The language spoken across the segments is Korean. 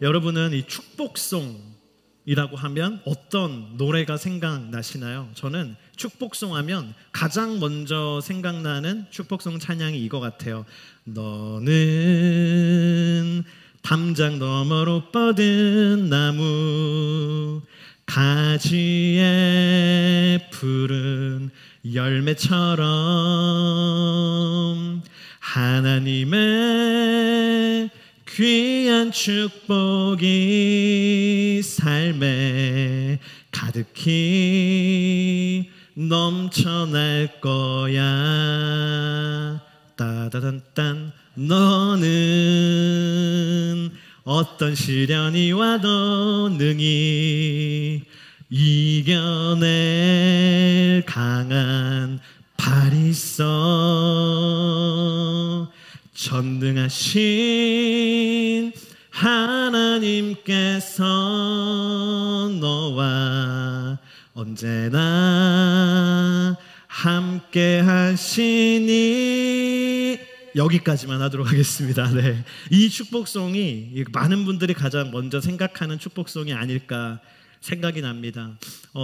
여러분은 이 축복송이라고 하면 어떤 노래가 생각나시나요? 저는 축복송 하면 가장 먼저 생각나는 축복송 찬양이 이거 같아요. 너는 담장 너머로 뻗은 나무, 가지에 푸른 열매처럼 하나님의 귀한 축복이 삶에 가득히 넘쳐날 거야. 따다단딴. 너는 어떤 시련이 와도 능히 이겨낼 강한 발이 있어. 전능하신 하나님께서 너와 언제나 함께 하시니. 여기까지만 하도록 하겠습니다. 네. 이 축복송이 많은 분들이 가장 먼저 생각하는 축복송이 아닐까 생각이 납니다.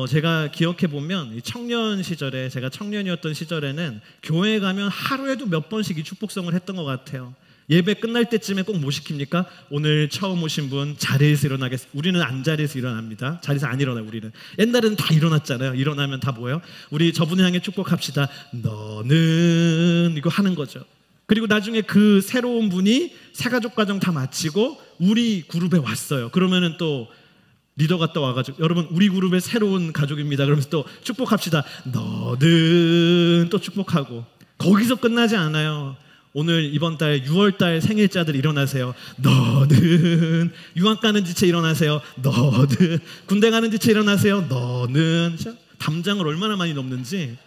제가 기억해 보면 청년 시절에, 제가 청년이었던 시절에는 교회에 가면 하루에도 몇 번씩 이 축복송을 했던 것 같아요. 예배 끝날 때쯤에 꼭 뭐 시킵니까? 오늘 처음 오신 분 자리에서 일어나겠습니다. 우리는 안 자리에서 일어납니다. 자리에서 안 일어나요. 우리는 옛날에는 다 일어났잖아요. 일어나면 다 뭐예요? 우리 저분을 향해 축복합시다. 너는 이거 하는 거죠. 그리고 나중에 그 새로운 분이 새가족 가정 다 마치고 우리 그룹에 왔어요. 그러면은 또 리더가 또 와가지고 여러분 우리 그룹의 새로운 가족입니다. 그러면서 또 축복합시다. 너는 또 축복하고. 거기서 끝나지 않아요. 오늘 이번 달 6월달 생일자들 일어나세요. 너는 유학 가는 지체 일어나세요. 너는 군대 가는 지체 일어나세요. 너는 담장을 얼마나 많이 넘는지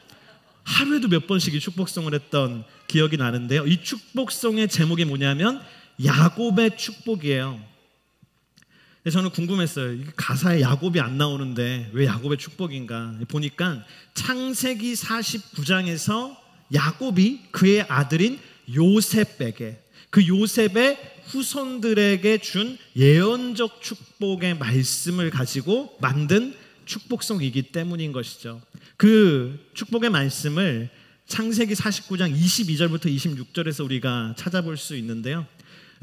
하루에도 몇 번씩 이 축복송을 했던 기억이 나는데요. 이 축복송의 제목이 뭐냐면 야곱의 축복이에요. 저는 궁금했어요. 가사에 야곱이 안 나오는데 왜 야곱의 축복인가 보니까 창세기 49장에서 야곱이 그의 아들인 요셉에게, 그 요셉의 후손들에게 준 예언적 축복의 말씀을 가지고 만든 축복송이기 때문인 것이죠. 그 축복의 말씀을 창세기 49장 22절부터 26절에서 우리가 찾아볼 수 있는데요.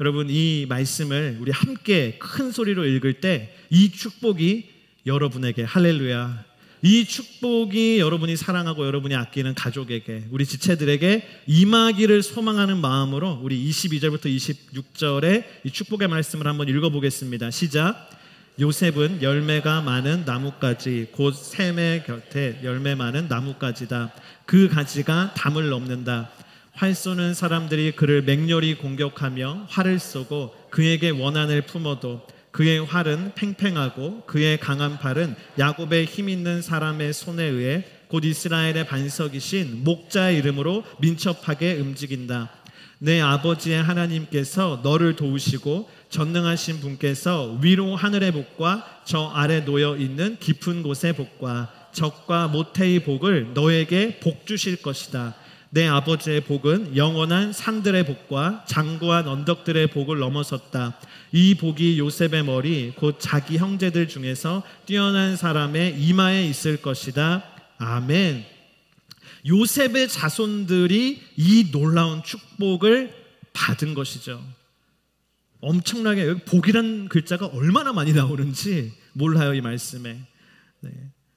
여러분 이 말씀을 우리 함께 큰 소리로 읽을 때 이 축복이 여러분에게, 할렐루야, 이 축복이 여러분이 사랑하고 여러분이 아끼는 가족에게, 우리 지체들에게 임하기를 소망하는 마음으로 우리 22절부터 26절의 이 축복의 말씀을 한번 읽어보겠습니다. 시작. 요셉은 열매가 많은 나뭇가지 곧 샘의 곁에 열매 많은 나뭇가지다. 그 가지가 담을 넘는다. 활 쏘는 사람들이 그를 맹렬히 공격하며 활을 쏘고 그에게 원한을 품어도 그의 활은 팽팽하고 그의 강한 팔은 야곱의 힘 있는 사람의 손에 의해 곧 이스라엘의 반석이신 목자의 이름으로 민첩하게 움직인다. 내 아버지의 하나님께서 너를 도우시고 전능하신 분께서 위로 하늘의 복과 저 아래 놓여 있는 깊은 곳의 복과 적과 모태의 복을 너에게 복 주실 것이다. 내 아버지의 복은 영원한 산들의 복과 장구한 언덕들의 복을 넘어섰다. 이 복이 요셉의 머리 곧 자기 형제들 중에서 뛰어난 사람의 이마에 있을 것이다. 아멘. 요셉의 자손들이 이 놀라운 축복을 받은 것이죠. 엄청나게, 여기 복이란 글자가 얼마나 많이 나오는지 몰라요, 이 말씀에. 네.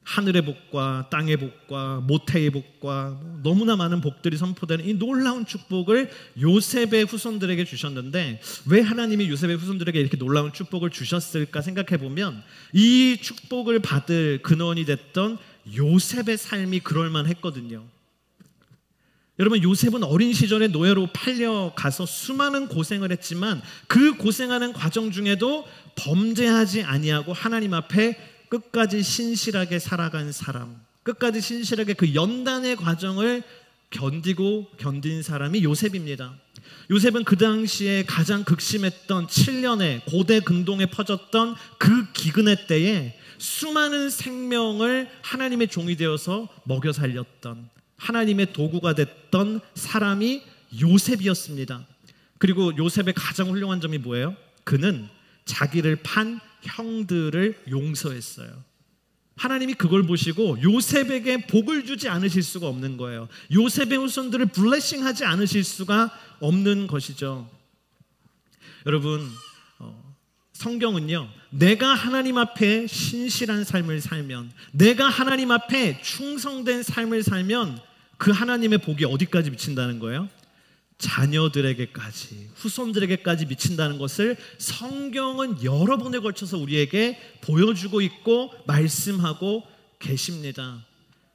하늘의 복과 땅의 복과 모태의 복과 너무나 많은 복들이 선포되는 이 놀라운 축복을 요셉의 후손들에게 주셨는데, 왜 하나님이 요셉의 후손들에게 이렇게 놀라운 축복을 주셨을까 생각해 보면 이 축복을 받을 근원이 됐던 요셉의 삶이 그럴만 했거든요. 여러분, 요셉은 어린 시절에 노예로 팔려가서 수많은 고생을 했지만 그 고생하는 과정 중에도 범죄하지 아니하고 하나님 앞에 끝까지 신실하게 살아간 사람, 끝까지 신실하게 그 연단의 과정을 견딘 사람이 요셉입니다. 요셉은 그 당시에 가장 극심했던 7년의 고대 근동에 퍼졌던 그 기근의 때에 수많은 생명을 하나님의 종이 되어서 먹여 살렸던, 하나님의 도구가 됐던 사람이 요셉이었습니다. 그리고 요셉의 가장 훌륭한 점이 뭐예요? 그는 자기를 판 형들을 용서했어요. 하나님이 그걸 보시고 요셉에게 복을 주지 않으실 수가 없는 거예요. 요셉의 후손들을 블레싱하지 않으실 수가 없는 것이죠. 여러분, 성경은요, 내가 하나님 앞에 신실한 삶을 살면, 내가 하나님 앞에 충성된 삶을 살면 그 하나님의 복이 어디까지 미친다는 거예요? 자녀들에게까지, 후손들에게까지 미친다는 것을 성경은 여러 번에 걸쳐서 우리에게 보여주고 있고 말씀하고 계십니다.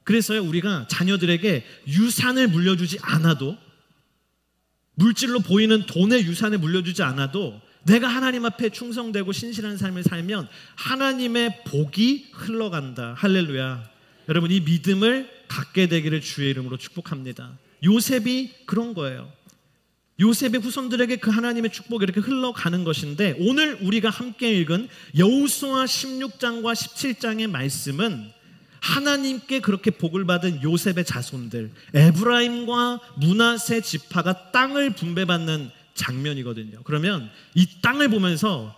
그래서요, 우리가 자녀들에게 유산을 물려주지 않아도, 물질로 보이는 돈의 유산을 물려주지 않아도 내가 하나님 앞에 충성되고 신실한 삶을 살면 하나님의 복이 흘러간다. 할렐루야. 여러분, 이 믿음을 갖게 되기를 주의 이름으로 축복합니다. 요셉이 그런 거예요. 요셉의 후손들에게 그 하나님의 축복이 이렇게 흘러가는 것인데, 오늘 우리가 함께 읽은 여호수아 16장과 17장의 말씀은 하나님께 그렇게 복을 받은 요셉의 자손들, 에브라임과 므낫세 지파가 땅을 분배받는 장면이거든요. 그러면 이 땅을 보면서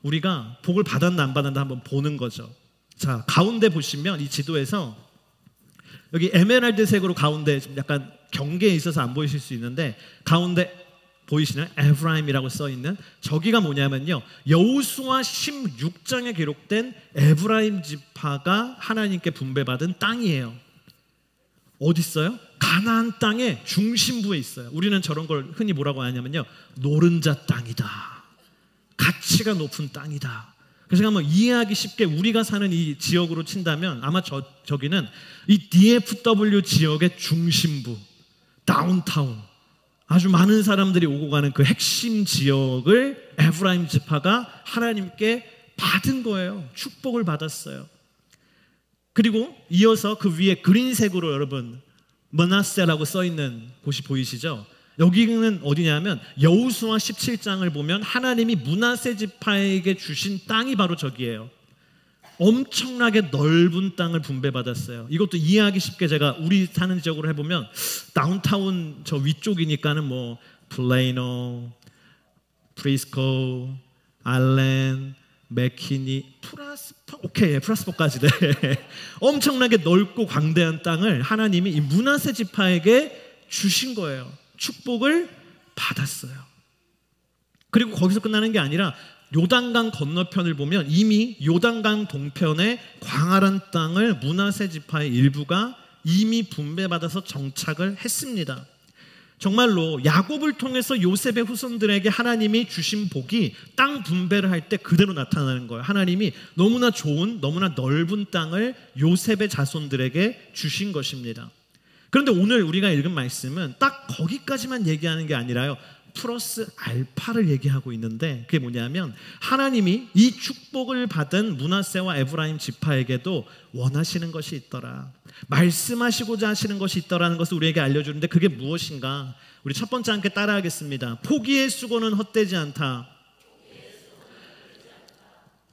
우리가 복을 받았나 안 받았나 한번 보는 거죠. 자, 가운데 보시면 이 지도에서 여기 에메랄드색으로 가운데 좀 약간 경계에 있어서 안 보이실 수 있는데, 가운데 보이시나요? 에브라임이라고 써있는 저기가 뭐냐면요, 여호수아 16장에 기록된 에브라임 지파가 하나님께 분배받은 땅이에요. 어디 있어요? 가나안 땅의 중심부에 있어요. 우리는 저런 걸 흔히 뭐라고 하냐면요, 노른자 땅이다, 가치가 높은 땅이다. 그래서 한번 이해하기 쉽게 우리가 사는 이 지역으로 친다면 아마 저기는 이 DFW 지역의 중심부, 다운타운, 아주 많은 사람들이 오고 가는 그 핵심 지역을 에브라임 지파가 하나님께 받은 거예요. 축복을 받았어요. 그리고 이어서 그 위에 그린색으로 여러분 므낫세라고 써있는 곳이 보이시죠? 여기는 어디냐면 여호수아 17장을 보면 하나님이 므낫세 지파에게 주신 땅이 바로 저기예요. 엄청나게 넓은 땅을 분배받았어요. 이것도 이해하기 쉽게 제가 우리 사는 지역으로 해보면 다운타운 저 위쪽이니까는 뭐 플레이노, 프리스코, 알렌, 맥키니, 프라스포까지 네. 엄청나게 넓고 광대한 땅을 하나님이 이 므낫세 지파에게 주신 거예요. 축복을 받았어요. 그리고 거기서 끝나는 게 아니라 요단강 건너편을 보면 이미 요단강 동편의 광활한 땅을 므낫세 지파의 일부가 이미 분배받아서 정착을 했습니다. 정말로 야곱을 통해서 요셉의 후손들에게 하나님이 주신 복이 땅 분배를 할 때 그대로 나타나는 거예요. 하나님이 너무나 좋은, 너무나 넓은 땅을 요셉의 자손들에게 주신 것입니다. 그런데 오늘 우리가 읽은 말씀은 딱 거기까지만 얘기하는 게 아니라요, 플러스 알파를 얘기하고 있는데, 그게 뭐냐면 하나님이 이 축복을 받은 므낫세와 에브라임 지파에게도 원하시는 것이 있더라, 말씀하시고자 하시는 것이 있더라는 것을 우리에게 알려주는데, 그게 무엇인가? 우리 첫 번째 함께 따라하겠습니다. 포기의 수고는 헛되지 않다.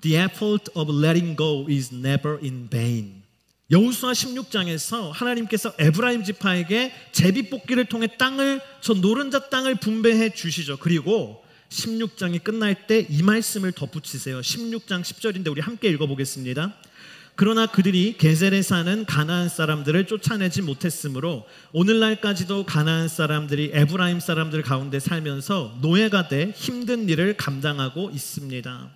The effort of letting go is never in vain. 여호수아 16장에서 하나님께서 에브라임 지파에게 제비뽑기를 통해 땅을, 저 노른자 땅을 분배해 주시죠. 그리고 16장이 끝날 때 이 말씀을 덧붙이세요. 16장 10절인데 우리 함께 읽어보겠습니다. 그러나 그들이 게셀에 사는 가나안 사람들을 쫓아내지 못했으므로 오늘날까지도 가나안 사람들이 에브라임 사람들 가운데 살면서 노예가 돼 힘든 일을 감당하고 있습니다.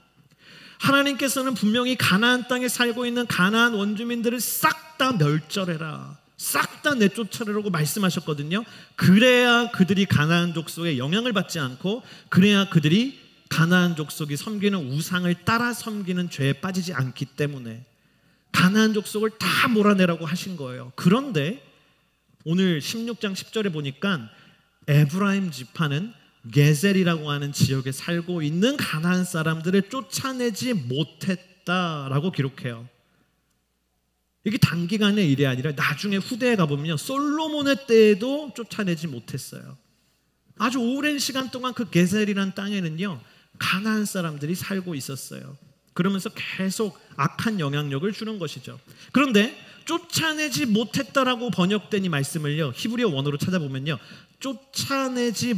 하나님께서는 분명히 가나안 땅에 살고 있는 가나안 원주민들을 싹 다 멸절해라, 싹 다 내쫓으라고 말씀하셨거든요. 그래야 그들이 가나안 족속의 영향을 받지 않고, 그래야 그들이 가나안 족속이 섬기는 우상을 따라 섬기는 죄에 빠지지 않기 때문에 가나안 족속을 다 몰아내라고 하신 거예요. 그런데 오늘 16장 10절에 보니까 에브라임 지파는 게셀이라고 하는 지역에 살고 있는 가나안 사람들을 쫓아내지 못했다라고 기록해요. 이게 단기간의 일이 아니라 나중에 후대에 가보면 솔로몬의 때에도 쫓아내지 못했어요. 아주 오랜 시간 동안 그 게셀이라는 땅에는요, 가나안 사람들이 살고 있었어요. 그러면서 계속 악한 영향력을 주는 것이죠. 그런데 쫓아내지 못했다라고 번역된 이 말씀을요, 히브리어 원어로 찾아보면요, 쫓아내지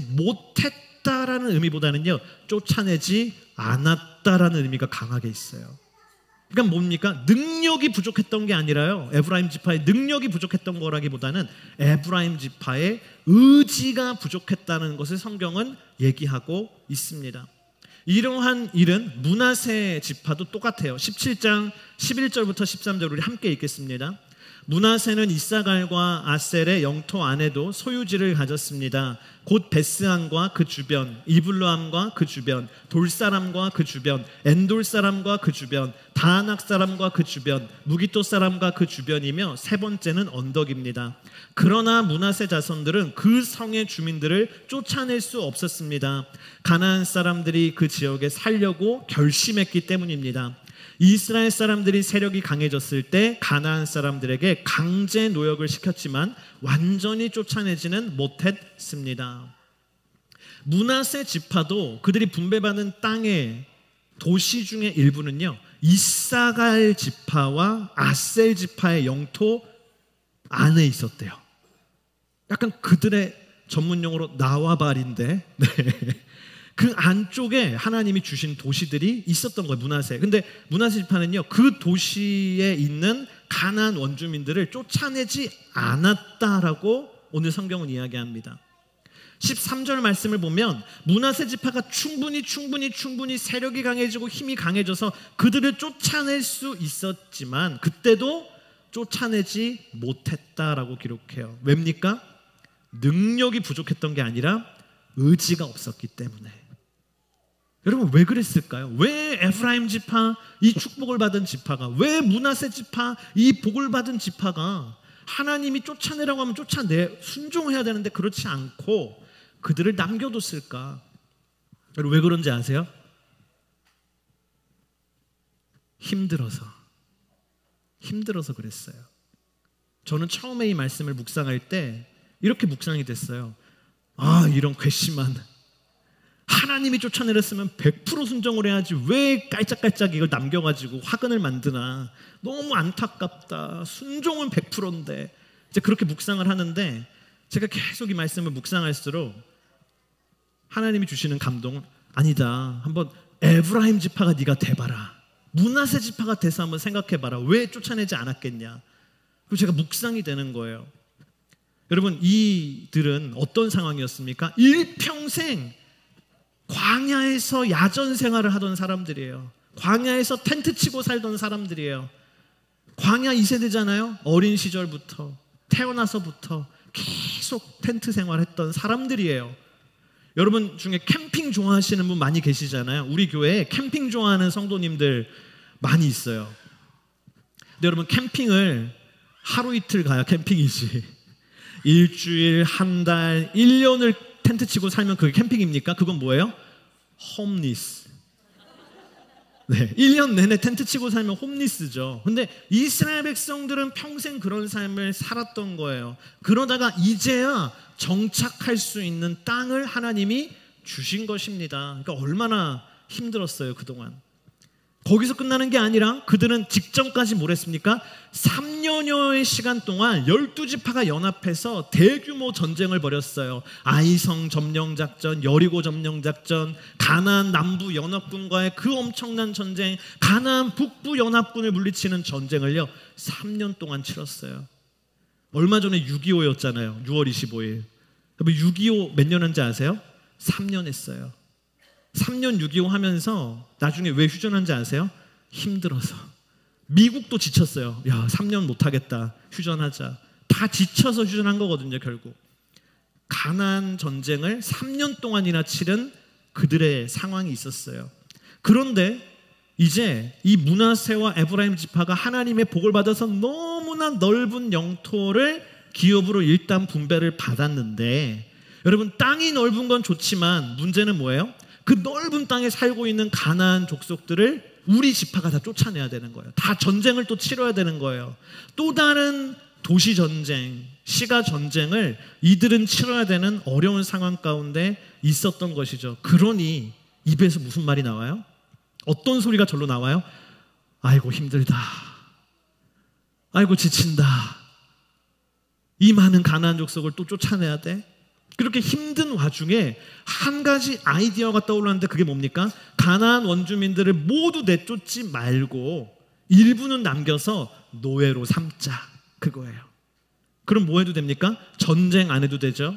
못했다라는 의미보다는요, 쫓아내지 않았다라는 의미가 강하게 있어요. 그러니까 뭡니까? 능력이 부족했던 게 아니라요, 에브라임 지파의 능력이 부족했던 거라기보다는 에브라임 지파의 의지가 부족했다는 것을 성경은 얘기하고 있습니다. 이러한 일은 므낫세 지파도 똑같아요. 17장 11절부터 13절 우리 함께 읽겠습니다. 므낫세는 이사갈과 아셀의 영토 안에도 소유지를 가졌습니다. 곧 베스안과 그 주변, 이블로암과 그 주변, 돌사람과 그 주변, 엔돌 사람과 그 주변, 다낙 사람과 그 주변, 무기토 사람과 그 주변이며 세 번째는 언덕입니다. 그러나 므낫세 자손들은 그 성의 주민들을 쫓아낼 수 없었습니다. 가나안 사람들이 그 지역에 살려고 결심했기 때문입니다. 이스라엘 사람들이 세력이 강해졌을 때 가나안 사람들에게 강제 노역을 시켰지만 완전히 쫓아내지는 못했습니다. 므낫세 지파도 그들이 분배받은 땅의 도시 중의 일부는요, 이사갈 지파와 아셀 지파의 영토 안에 있었대요. 약간 그들의 전문용어로 나와발인데, 네. 그 안쪽에 하나님이 주신 도시들이 있었던 거예요, 므낫세. 근데 므낫세 지파는요, 그 도시에 있는 가나안 원주민들을 쫓아내지 않았다라고 오늘 성경은 이야기합니다. 13절 말씀을 보면 므낫세 지파가 충분히 세력이 강해지고 힘이 강해져서 그들을 쫓아낼 수 있었지만 그때도 쫓아내지 못했다라고 기록해요. 왜입니까? 능력이 부족했던 게 아니라 의지가 없었기 때문에. 여러분, 왜 그랬을까요? 왜 에프라임 지파, 이 축복을 받은 지파가, 왜 므낫세 지파, 이 복을 받은 지파가 하나님이 쫓아내라고 하면 순종해야 되는데 그렇지 않고 그들을 남겨뒀을까? 여러분, 왜 그런지 아세요? 힘들어서 그랬어요. 저는 처음에 이 말씀을 묵상할 때 이렇게 묵상이 됐어요. 이런 괘씸한, 하나님이 쫓아내렸으면 100% 순종을 해야지 왜 깔짝깔짝 이걸 남겨가지고 화근을 만드나, 너무 안타깝다, 순종은 100%인데 이제 그렇게 묵상을 하는데, 제가 계속 이 말씀을 묵상할수록 하나님이 주시는 감동은, 아니다, 한번 에브라임 지파가 네가 돼봐라, 므낫세 지파가 돼서 한번 생각해봐라, 왜 쫓아내지 않았겠냐. 그리고 제가 묵상이 되는 거예요. 여러분, 이들은 어떤 상황이었습니까? 일평생 광야에서 야전 생활을 하던 사람들이에요. 광야에서 텐트 치고 살던 사람들이에요. 광야 2세대잖아요. 어린 시절부터, 태어나서부터 계속 텐트 생활했던 사람들이에요. 여러분 중에 캠핑 좋아하시는 분 많이 계시잖아요. 우리 교회에 캠핑 좋아하는 성도님들 많이 있어요. 근데 여러분, 캠핑을 하루 이틀 가야 캠핑이지, 일주일, 한 달, 1년을 텐트 치고 살면 그게 캠핑입니까? 그건 뭐예요? 홈리스. 네, 1년 내내 텐트 치고 살면 홈리스죠. 근데 이스라엘 백성들은 평생 그런 삶을 살았던 거예요. 그러다가 이제야 정착할 수 있는 땅을 하나님이 주신 것입니다. 그러니까 얼마나 힘들었어요, 그동안. 거기서 끝나는 게 아니라 그들은 직전까지 뭘 했습니까? 3년여의 시간 동안 12지파가 연합해서 대규모 전쟁을 벌였어요. 아이성 점령작전, 여리고 점령작전, 가나안 남부 연합군과의 그 엄청난 전쟁, 가나안 북부 연합군을 물리치는 전쟁을요 3년 동안 치렀어요. 얼마 전에 6.25였잖아요. 6월 25일. 6.25 몇 년 한지 아세요? 3년 했어요. 3년 6.25 하면서 나중에 왜 휴전한지 아세요? 힘들어서. 미국도 지쳤어요. 야, 3년 못하겠다, 휴전하자. 다 지쳐서 휴전한 거거든요, 결국. 가나안 전쟁을 3년 동안이나 치른 그들의 상황이 있었어요. 그런데 이제 이 므낫세와 에브라임 지파가 하나님의 복을 받아서 너무나 넓은 영토를 기업으로 일단 분배를 받았는데, 여러분, 땅이 넓은 건 좋지만 문제는 뭐예요? 그 넓은 땅에 살고 있는 가나안 족속들을 우리 지파가 다 쫓아내야 되는 거예요. 다 전쟁을 또 치러야 되는 거예요. 또 다른 도시 전쟁, 시가 전쟁을 이들은 치러야 되는 어려운 상황 가운데 있었던 것이죠. 그러니 입에서 무슨 말이 나와요? 어떤 소리가 절로 나와요? 아이고 힘들다, 아이고 지친다, 이 많은 가나안 족속을 또 쫓아내야 돼? 그렇게 힘든 와중에 한 가지 아이디어가 떠올랐는데 그게 뭡니까? 가나안 원주민들을 모두 내쫓지 말고 일부는 남겨서 노예로 삼자, 그거예요. 그럼 뭐 해도 됩니까? 전쟁 안 해도 되죠.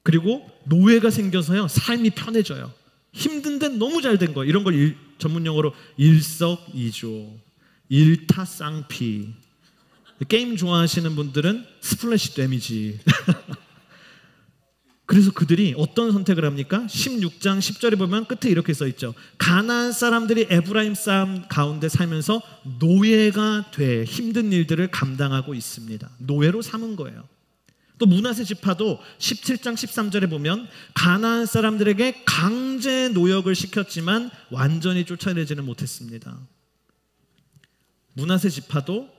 그리고 노예가 생겨서요, 삶이 편해져요. 힘든데 너무 잘 된 거예요. 이런 걸 전문 용어로 일석이조, 일타쌍피. 게임 좋아하시는 분들은 스플래시 데미지. 그래서 그들이 어떤 선택을 합니까? 16장 10절에 보면 끝에 이렇게 써 있죠. 가나안 사람들이 에브라임 사람 가운데 살면서 노예가 돼 힘든 일들을 감당하고 있습니다. 노예로 삼은 거예요. 또 므낫세 지파도 17장 13절에 보면 가나안 사람들에게 강제 노역을 시켰지만 완전히 쫓아내지는 못했습니다. 므낫세 지파도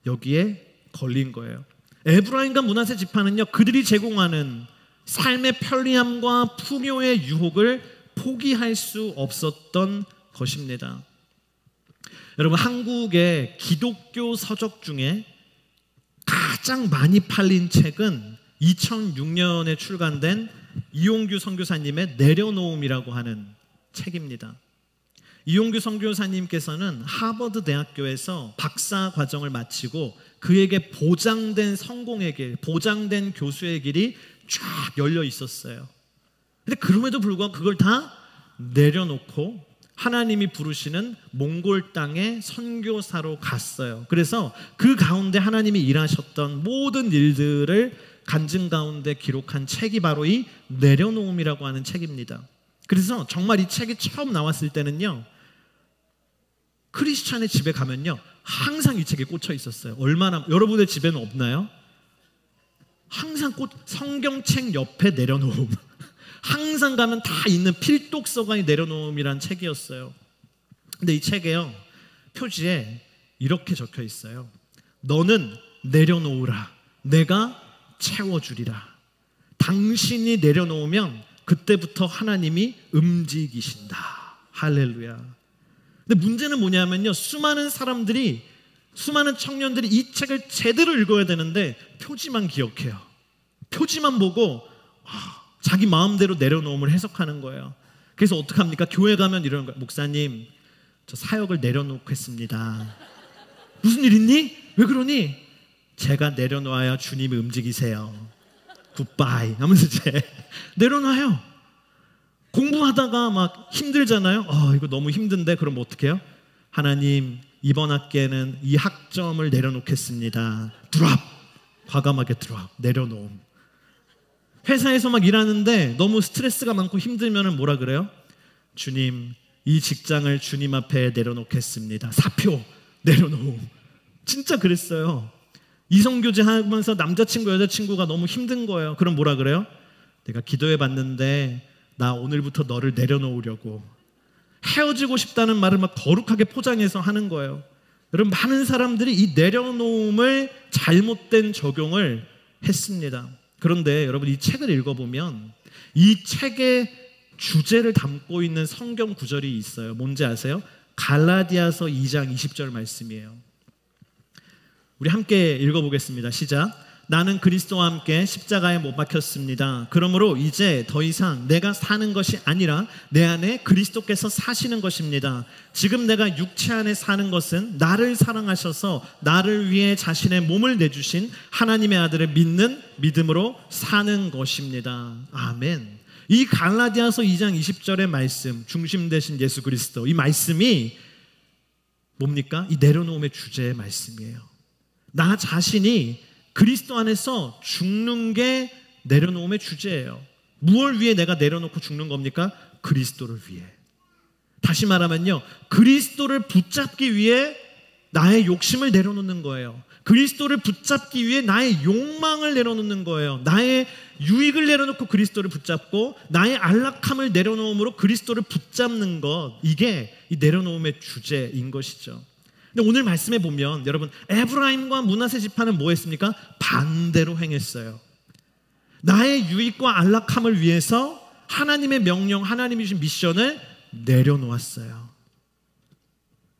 여기에 걸린 거예요. 에브라임과 므낫세 지파는요, 그들이 제공하는 삶의 편리함과 풍요의 유혹을 포기할 수 없었던 것입니다. 여러분, 한국의 기독교 서적 중에 가장 많이 팔린 책은 2006년에 출간된 이용규 선교사님의 내려놓음이라고 하는 책입니다. 이용규 선교사님께서는 하버드 대학교에서 박사 과정을 마치고 그에게 보장된 성공의 길, 보장된 교수의 길이 쫙 열려 있었어요. 근데 그럼에도 불구하고 그걸 다 내려놓고 하나님이 부르시는 몽골 땅에 선교사로 갔어요. 그래서 그 가운데 하나님이 일하셨던 모든 일들을 간증 가운데 기록한 책이 바로 이 내려놓음이라고 하는 책입니다. 그래서 정말 이 책이 처음 나왔을 때는요, 크리스찬의 집에 가면요 항상 이 책에 꽂혀 있었어요. 얼마나, 여러분의 집에는 없나요? 항상 성경책 옆에 내려놓음. 항상 가면 다 있는 필독서관이 내려놓음이란 책이었어요. 근데 이 책에요, 표지에 이렇게 적혀 있어요. 너는 내려놓으라. 내가 채워주리라. 당신이 내려놓으면 그때부터 하나님이 움직이신다. 할렐루야. 근데 문제는 뭐냐면요, 수많은 청년들이 이 책을 제대로 읽어야 되는데 표지만 기억해요. 표지만 보고 자기 마음대로 내려놓음을 해석하는 거예요. 그래서 어떡합니까? 교회 가면 이러는 거예요. 목사님, 저 사역을 내려놓겠습니다. 무슨 일 있니? 왜 그러니? 제가 내려놓아야 주님이 움직이세요. 굿바이 하면서 이제 내려놔요. 공부하다가 막 힘들잖아요. 이거 너무 힘든데 그럼 어떻게 해요? 하나님, 이번 학기에는 이 학점을 내려놓겠습니다. 드랍! 과감하게 드랍! 내려놓음. 회사에서 막 일하는데 너무 스트레스가 많고 힘들면 뭐라 그래요? 주님, 이 직장을 주님 앞에 내려놓겠습니다. 사표 내려놓음. 진짜 그랬어요. 이성교제 하면서 남자친구 여자친구가 너무 힘든 거예요. 그럼 뭐라 그래요? 내가 기도해 봤는데 나 오늘부터 너를 내려놓으려고. 헤어지고 싶다는 말을 막 거룩하게 포장해서 하는 거예요. 여러분, 많은 사람들이 이 내려놓음을 잘못된 적용을 했습니다. 그런데 여러분, 이 책을 읽어보면 이 책의 주제를 담고 있는 성경 구절이 있어요. 뭔지 아세요? 갈라디아서 2장 20절 말씀이에요. 우리 함께 읽어보겠습니다. 시작. 나는 그리스도와 함께 십자가에 못 박혔습니다. 그러므로 이제 더 이상 내가 사는 것이 아니라 내 안에 그리스도께서 사시는 것입니다. 지금 내가 육체 안에 사는 것은 나를 사랑하셔서 나를 위해 자신의 몸을 내주신 하나님의 아들을 믿는 믿음으로 사는 것입니다. 아멘. 이 갈라디아서 2장 20절의 말씀, 중심 되신 예수 그리스도, 이 말씀이 뭡니까? 이 내려놓음의 주제의 말씀이에요. 나 자신이 그리스도 안에서 죽는 게 내려놓음의 주제예요. 무엇을 위해 내가 내려놓고 죽는 겁니까? 그리스도를 위해. 다시 말하면요, 그리스도를 붙잡기 위해 나의 욕심을 내려놓는 거예요. 그리스도를 붙잡기 위해 나의 욕망을 내려놓는 거예요. 나의 유익을 내려놓고 그리스도를 붙잡고 나의 안락함을 내려놓음으로 그리스도를 붙잡는 것, 이게 이 내려놓음의 주제인 것이죠. 근데 오늘 말씀에 보면 여러분, 에브라임과 므낫세 지파는 뭐 했습니까? 반대로 행했어요. 나의 유익과 안락함을 위해서 하나님의 명령, 하나님이 주신 미션을 내려놓았어요.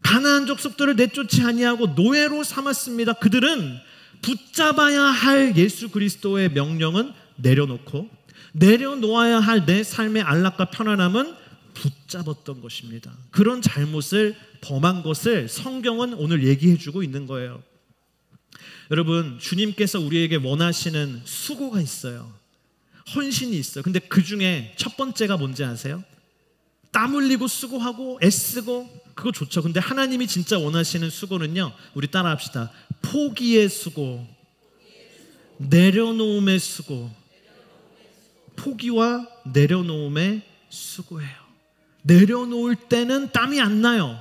가나안 족속들을 내쫓지 아니하고 노예로 삼았습니다. 그들은 붙잡아야 할 예수 그리스도의 명령은 내려놓고 내려놓아야 할 내 삶의 안락과 편안함은 붙잡았던 것입니다. 그런 잘못을 범한 것을 성경은 오늘 얘기해 주고 있는 거예요. 여러분, 주님께서 우리에게 원하시는 수고가 있어요. 헌신이 있어요. 근데 그 중에 첫 번째가 뭔지 아세요? 땀 흘리고 수고하고 애쓰고 그거 좋죠. 근데 하나님이 진짜 원하시는 수고는요, 우리 따라합시다. 포기의 수고, 내려놓음의 수고. 포기와 내려놓음의 수고예요. 내려놓을 때는 땀이 안 나요.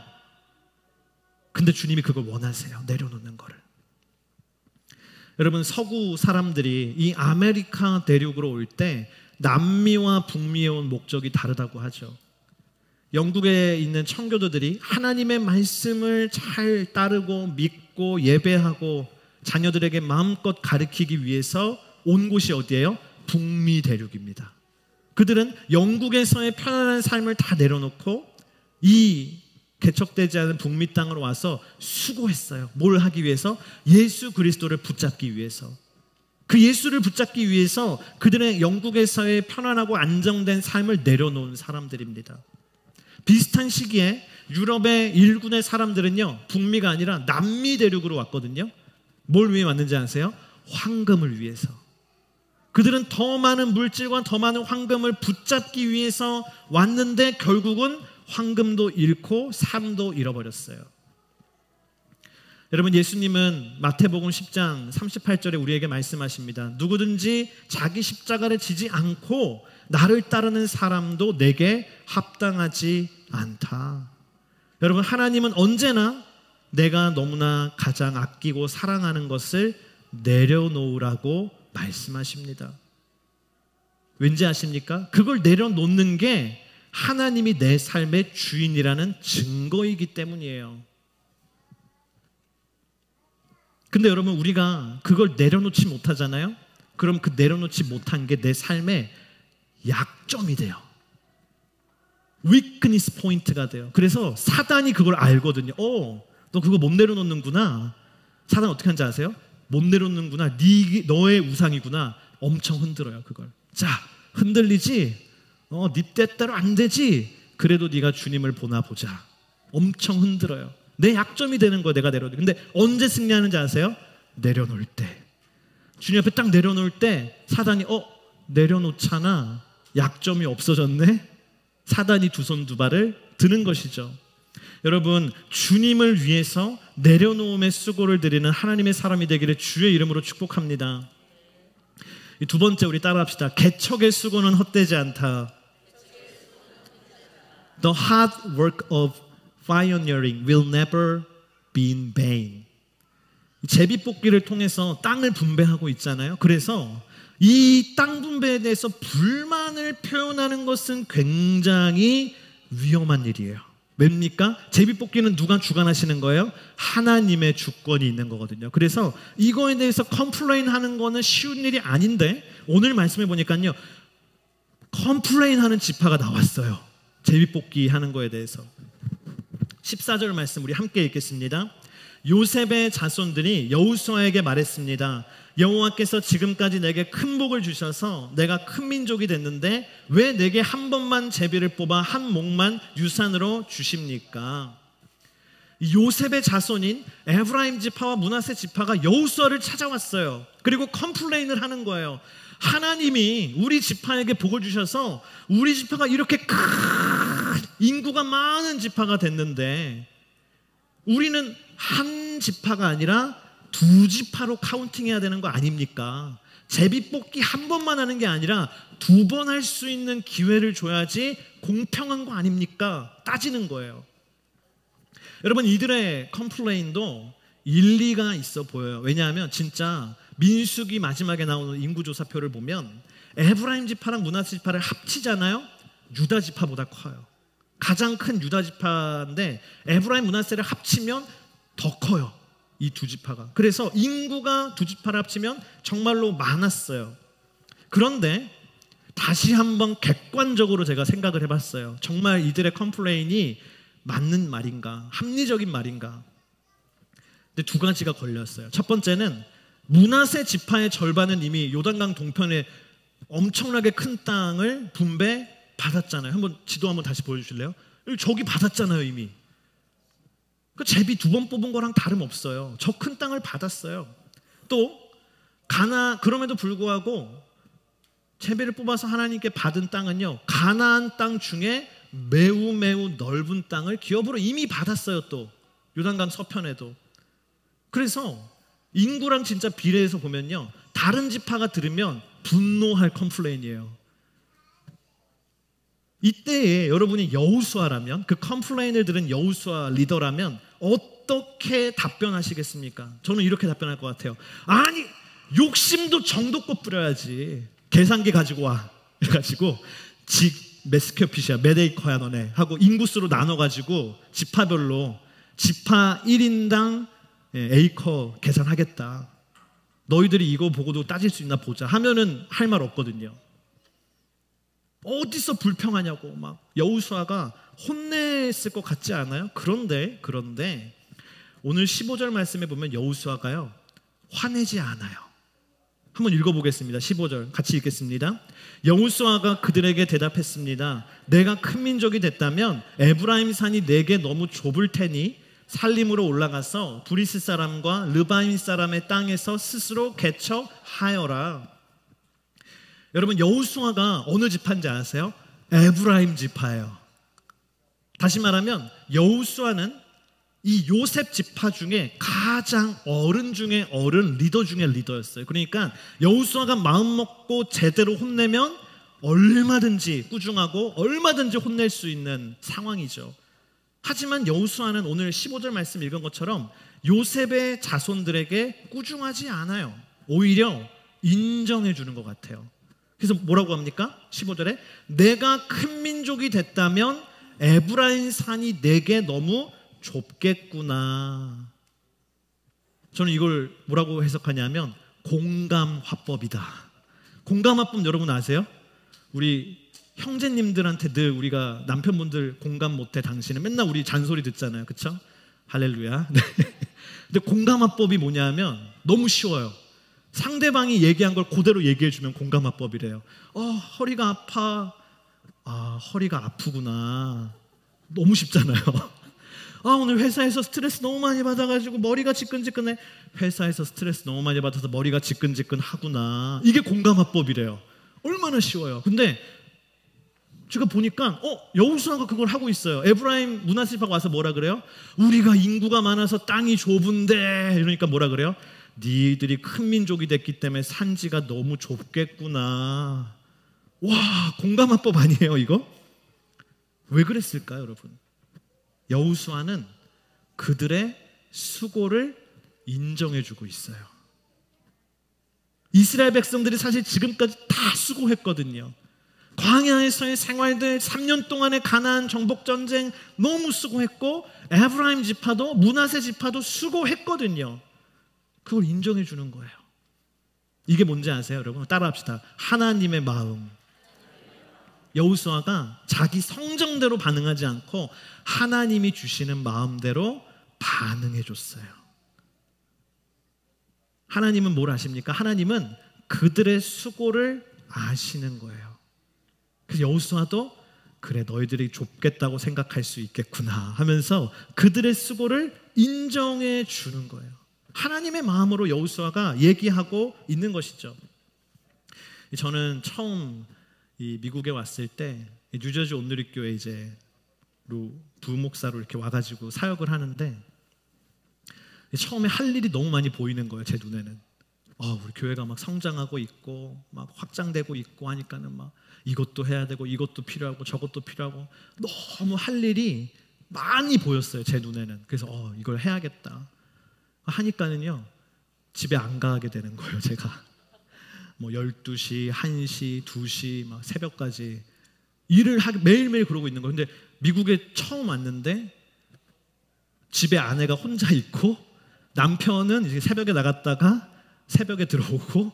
근데 주님이 그걸 원하세요. 내려놓는 거를. 여러분, 서구 사람들이 이 아메리카 대륙으로 올 때 남미와 북미에 온 목적이 다르다고 하죠. 영국에 있는 청교도들이 하나님의 말씀을 잘 따르고 믿고 예배하고 자녀들에게 마음껏 가르치기 위해서 온 곳이 어디예요? 북미 대륙입니다. 그들은 영국에서의 편안한 삶을 다 내려놓고 이 개척되지 않은 북미 땅으로 와서 수고했어요. 뭘 하기 위해서? 예수 그리스도를 붙잡기 위해서. 그 예수를 붙잡기 위해서 그들의 영국에서의 편안하고 안정된 삶을 내려놓은 사람들입니다. 비슷한 시기에 유럽의 일군의 사람들은요, 북미가 아니라 남미 대륙으로 왔거든요. 뭘 위해 왔는지 아세요? 황금을 위해서. 그들은 더 많은 물질과 더 많은 황금을 붙잡기 위해서 왔는데 결국은 황금도 잃고 삶도 잃어버렸어요. 여러분, 예수님은 마태복음 10장 38절에 우리에게 말씀하십니다. 누구든지 자기 십자가를 지지 않고 나를 따르는 사람도 내게 합당하지 않다. 여러분, 하나님은 언제나 내가 너무나 가장 아끼고 사랑하는 것을 내려놓으라고 말씀하십니다. 왠지 아십니까? 그걸 내려놓는 게 하나님이 내 삶의 주인이라는 증거이기 때문이에요. 근데 여러분, 우리가 그걸 내려놓지 못하잖아요? 그럼 그 내려놓지 못한 게 내 삶의 약점이 돼요. weakness 포인트가 돼요. 그래서 사단이 그걸 알거든요. 너 그거 못 내려놓는구나. 사단 어떻게 하는지 아세요? 못 내려놓는구나. 너의 우상이구나. 엄청 흔들어요, 그걸. 자, 흔들리지? 네 때대로 안 되지? 그래도 네가 주님을 보나 보자. 엄청 흔들어요. 내 약점이 되는 거예요, 내가 내려놓을 때. 근데 언제 승리하는지 아세요? 내려놓을 때. 주님 앞에 딱 내려놓을 때 사단이 내려놓잖아. 약점이 없어졌네? 사단이 두 손 두 발을 드는 것이죠. 여러분, 주님을 위해서 내려놓음의 수고를 드리는 하나님의 사람이 되기를 주의 이름으로 축복합니다. 두 번째, 우리 따라합시다. 개척의 수고는 헛되지 않다. The hard work of pioneering will never be in vain. 제비뽑기를 통해서 땅을 분배하고 있잖아요. 그래서 이 땅 분배에 대해서 불만을 표현하는 것은 굉장히 위험한 일이에요. 왜입니까? 제비뽑기는 누가 주관하시는 거예요? 하나님의 주권이 있는 거거든요. 그래서 이거에 대해서 컴플레인 하는 거는 쉬운 일이 아닌데 오늘 말씀해 보니까요, 컴플레인 하는 지파가 나왔어요. 제비뽑기 하는 거에 대해서. 14절 말씀 우리 함께 읽겠습니다. 요셉의 자손들이 여호수아에게 말했습니다. 여호와께서 지금까지 내게 큰 복을 주셔서 내가 큰 민족이 됐는데 왜 내게 한 번만 제비를 뽑아 한 몫만 유산으로 주십니까? 요셉의 자손인 에브라임 지파와 므낫세 지파가 여호수아를 찾아왔어요. 그리고 컴플레인을 하는 거예요. 하나님이 우리 지파에게 복을 주셔서 우리 지파가 이렇게 큰 인구가 많은 지파가 됐는데 우리는 한 지파가 아니라 두 지파로 카운팅해야 되는 거 아닙니까? 제비뽑기 한 번만 하는 게 아니라 두 번 할 수 있는 기회를 줘야지 공평한 거 아닙니까? 따지는 거예요. 여러분, 이들의 컴플레인도 일리가 있어 보여요. 왜냐하면 진짜 민수기 마지막에 나오는 인구조사표를 보면 에브라임 지파랑 므낫세 지파를 합치잖아요. 유다 지파보다 커요. 가장 큰 유다 지파인데 에브라임 므낫세를 합치면 더 커요. 이 두 지파가. 그래서 인구가 두 지파를 합치면 정말로 많았어요. 그런데 다시 한번 객관적으로 제가 생각을 해봤어요. 정말 이들의 컴플레인이 맞는 말인가? 합리적인 말인가? 근데 두 가지가 걸렸어요. 첫 번째는 므낫세 지파의 절반은 이미 요단강 동편에 엄청나게 큰 땅을 분배 받았잖아요. 한번 지도 한번 다시 보여주실래요? 저기 받았잖아요 이미. 그 제비 2번 뽑은 거랑 다름없어요. 저 큰 땅을 받았어요. 또 그럼에도 불구하고 제비를 뽑아서 하나님께 받은 땅은요, 가나안 땅 중에 매우 매우 넓은 땅을 기업으로 이미 받았어요. 또 요단강 서편에도. 그래서 인구랑 진짜 비례해서 보면요, 다른 지파가 들으면 분노할 컴플레인이에요. 이때에 여러분이 여호수아라면, 그 컴플레인을 들은 여호수아 리더라면 어떻게 답변하시겠습니까? 저는 이렇게 답변할 것 같아요. 아니, 욕심도 정도껏 부려야지. 계산기 가지고 와. 그래가지고 메스큐핏이야, 메데이커야 너네 하고 인구수로 나눠가지고 지파별로 지파 1인당 에이커 계산하겠다. 너희들이 이거 보고도 따질 수 있나 보자 하면은 할 말 없거든요. 어디서 불평하냐고 막 여호수아가 혼냈을 것 같지 않아요? 그런데 오늘 15절 말씀에 보면 여호수아가요, 화내지 않아요. 한번 읽어보겠습니다. 15절 같이 읽겠습니다. 여호수아가 그들에게 대답했습니다. 내가 큰 민족이 됐다면 에브라임 산이 내게 너무 좁을 테니 살림으로 올라가서 브리스 사람과 르바임 사람의 땅에서 스스로 개척하여라. 여러분, 여호수아가 어느 지파인지 아세요? 에브라임 지파예요. 다시 말하면 여호수아는 이 요셉 지파 중에 가장 어른 중에 어른, 리더 중에 리더였어요. 그러니까 여호수아가 마음 먹고 제대로 혼내면 얼마든지 꾸중하고 얼마든지 혼낼 수 있는 상황이죠. 하지만 여호수아는 오늘 15절 말씀 읽은 것처럼 요셉의 자손들에게 꾸중하지 않아요. 오히려 인정해 주는 것 같아요. 그래서 뭐라고 합니까? 15절에 내가 큰 민족이 됐다면 에브라임 산이 내게 너무 좁겠구나. 저는 이걸 뭐라고 해석하냐면 공감화법이다. 공감화법 여러분 아세요? 우리 형제님들한테 늘 우리가 남편분들 공감 못해 당신은 맨날 우리 잔소리 듣잖아요. 그렇죠? 할렐루야. 네. 근데 공감화법이 뭐냐면 너무 쉬워요. 상대방이 얘기한 걸 그대로 얘기해주면 공감화법이래요. 허리가 아파. 허리가 아프구나. 너무 쉽잖아요. 오늘 회사에서 스트레스 너무 많이 받아가지고 머리가 지끈지끈해. 회사에서 스트레스 너무 많이 받아서 머리가 지끈지끈하구나. 이게 공감화법이래요. 얼마나 쉬워요. 근데 제가 보니까 여호수아가 그걸 하고 있어요. 에브라임 문하시파가 와서 뭐라 그래요? 우리가 인구가 많아서 땅이 좁은데, 이러니까 뭐라 그래요? 니들이 큰 민족이 됐기 때문에 산지가 너무 좁겠구나. 와, 공감화법 아니에요 이거? 왜 그랬을까요 여러분? 여호수아는 그들의 수고를 인정해주고 있어요. 이스라엘 백성들이 사실 지금까지 다 수고했거든요. 광야에서의 생활들, 3년 동안의 가나안 정복전쟁 너무 수고했고, 에브라임 지파도 므낫세 지파도 수고했거든요. 그걸 인정해주는 거예요. 이게 뭔지 아세요 여러분? 따라합시다. 하나님의 마음. 여호수아가 자기 성정대로 반응하지 않고 하나님이 주시는 마음대로 반응해 줬어요. 하나님은 뭘 아십니까? 하나님은 그들의 수고를 아시는 거예요. 그래서 여호수아도 그래 너희들이 좁겠다고 생각할 수 있겠구나 하면서 그들의 수고를 인정해 주는 거예요. 하나님의 마음으로 여호수아가 얘기하고 있는 것이죠. 저는 처음 이 미국에 왔을 때 뉴저지 온누리교회 이제 부목사로 이렇게 와가지고 사역을 하는데 처음에 할 일이 너무 많이 보이는 거예요. 제 눈에는. 우리 교회가 막 성장하고 있고 막 확장되고 있고 하니까는 막 이것도 해야 되고 이것도 필요하고 저것도 필요하고 너무 할 일이 많이 보였어요. 제 눈에는. 그래서 이걸 해야겠다 하니까는요 집에 안 가게 되는 거예요. 제가 뭐 12시, 1시, 2시 막 새벽까지 일을 매일매일 그러고 있는 거예요. 근데 미국에 처음 왔는데 집에 아내가 혼자 있고 남편은 이제 새벽에 나갔다가 새벽에 들어오고,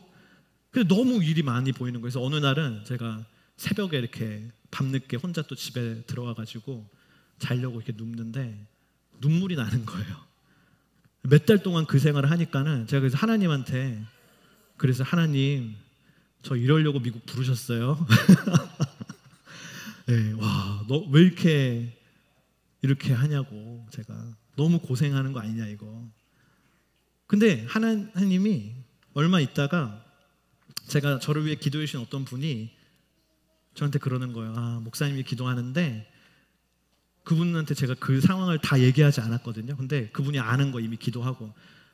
근데 너무 일이 많이 보이는 거예요. 그래서 어느 날은 제가 새벽에 이렇게 밤늦게 혼자 또 집에 들어와가지고 자려고 이렇게 눕는데 눈물이 나는 거예요. 몇 달 동안 그 생활을 하니까는 제가 그래서 하나님한테, 그래서 하나님 저 이러려고 미국 부르셨어요? 네, 와, 너 왜 이렇게 하냐고. 제가 너무 고생하는 거 아니냐 이거. 근데 하나님이 얼마 있다가 제가 저를 위해 기도해 주신 어떤 분이 저한테 그러는 거예요. 아, 목사님이 기도하는데, 그분한테 제가 그 상황을 다 얘기하지 않았거든요. 근데 그분이 아는 거 이미 기도하고,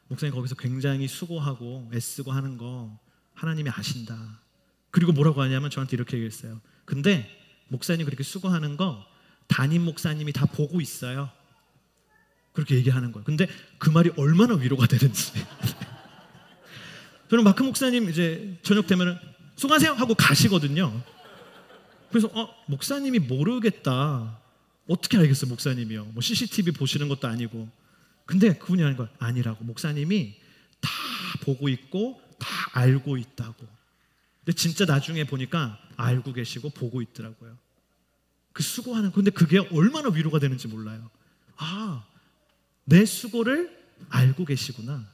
목사님 거기서 굉장히 수고하고 애쓰고 하는 거 하나님이 아신다. 그리고 뭐라고 하냐면 저한테 이렇게 얘기했어요. 근데 목사님 그렇게 수고하는 거 담임 목사님이 다 보고 있어요. 그렇게 얘기하는 거예요. 근데 그 말이 얼마나 위로가 되는지. 저는 마크 목사님 이제 저녁 되면은 수고하세요 하고 가시거든요. 그래서 목사님이 모르겠다. 어떻게 알겠어요, 목사님이요? 뭐 CCTV 보시는 것도 아니고. 근데 그분이 하는 거 아니라고. 목사님이 다 보고 있고 다 알고 있다고. 근데 진짜 나중에 보니까 알고 계시고 보고 있더라고요. 그 수고하는, 근데 그게 얼마나 위로가 되는지 몰라요. 아, 내 수고를 알고 계시구나.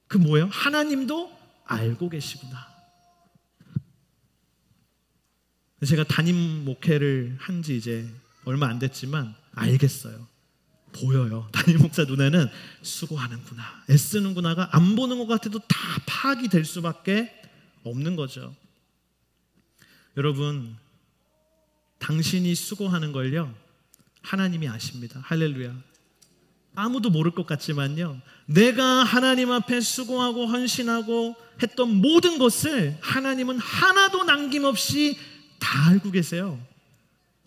그 뭐예요? 하나님도 알고 계시구나. 제가 담임 목회를 한 지 이제 얼마 안 됐지만 알겠어요. 보여요. 담임 목사 눈에는 수고하는구나, 애쓰는구나가 안 보는 것 같아도 다 파악이 될 수밖에 없는 거죠. 여러분, 당신이 수고하는 걸요 하나님이 아십니다. 할렐루야. 아무도 모를 것 같지만요, 내가 하나님 앞에 수고하고 헌신하고 했던 모든 것을 하나님은 하나도 남김없이 다 알고 계세요.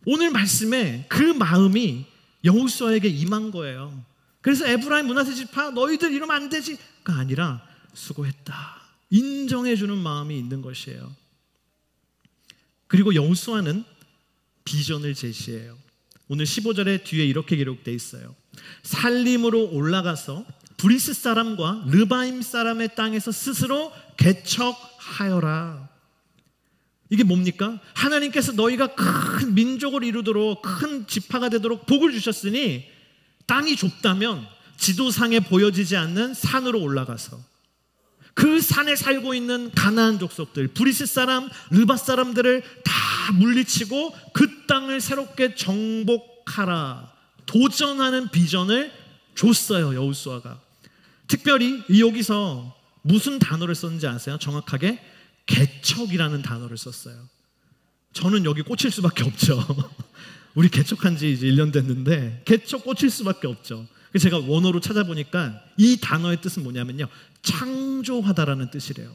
오늘 말씀에 그 마음이 여호수아에게 임한 거예요. 그래서 에브라임 므낫세 지파 너희들 이러면 안 되지가 아니라 수고했다, 인정해주는 마음이 있는 것이에요. 그리고 여호수아는 비전을 제시해요. 오늘 15절에 뒤에 이렇게 기록되어 있어요. 살림으로 올라가서 브리스 사람과 르바임 사람의 땅에서 스스로 개척하여라. 이게 뭡니까? 하나님께서 너희가 큰 민족을 이루도록, 큰 지파가 되도록 복을 주셨으니 땅이 좁다면 지도상에 보여지지 않는 산으로 올라가서 그 산에 살고 있는 가나안 족속들, 브리스 사람, 르바 사람들을 다 물리치고 그 땅을 새롭게 정복하라, 도전하는 비전을 줬어요, 여호수아가. 특별히 여기서 무슨 단어를 썼는지 아세요? 정확하게 개척이라는 단어를 썼어요. 저는 여기 꽂힐 수밖에 없죠. 우리 개척한 지 이제 1년 됐는데 개척 꽂힐 수밖에 없죠. 그래서 제가 원어로 찾아보니까 이 단어의 뜻은 뭐냐면요, 창조하다라는 뜻이래요.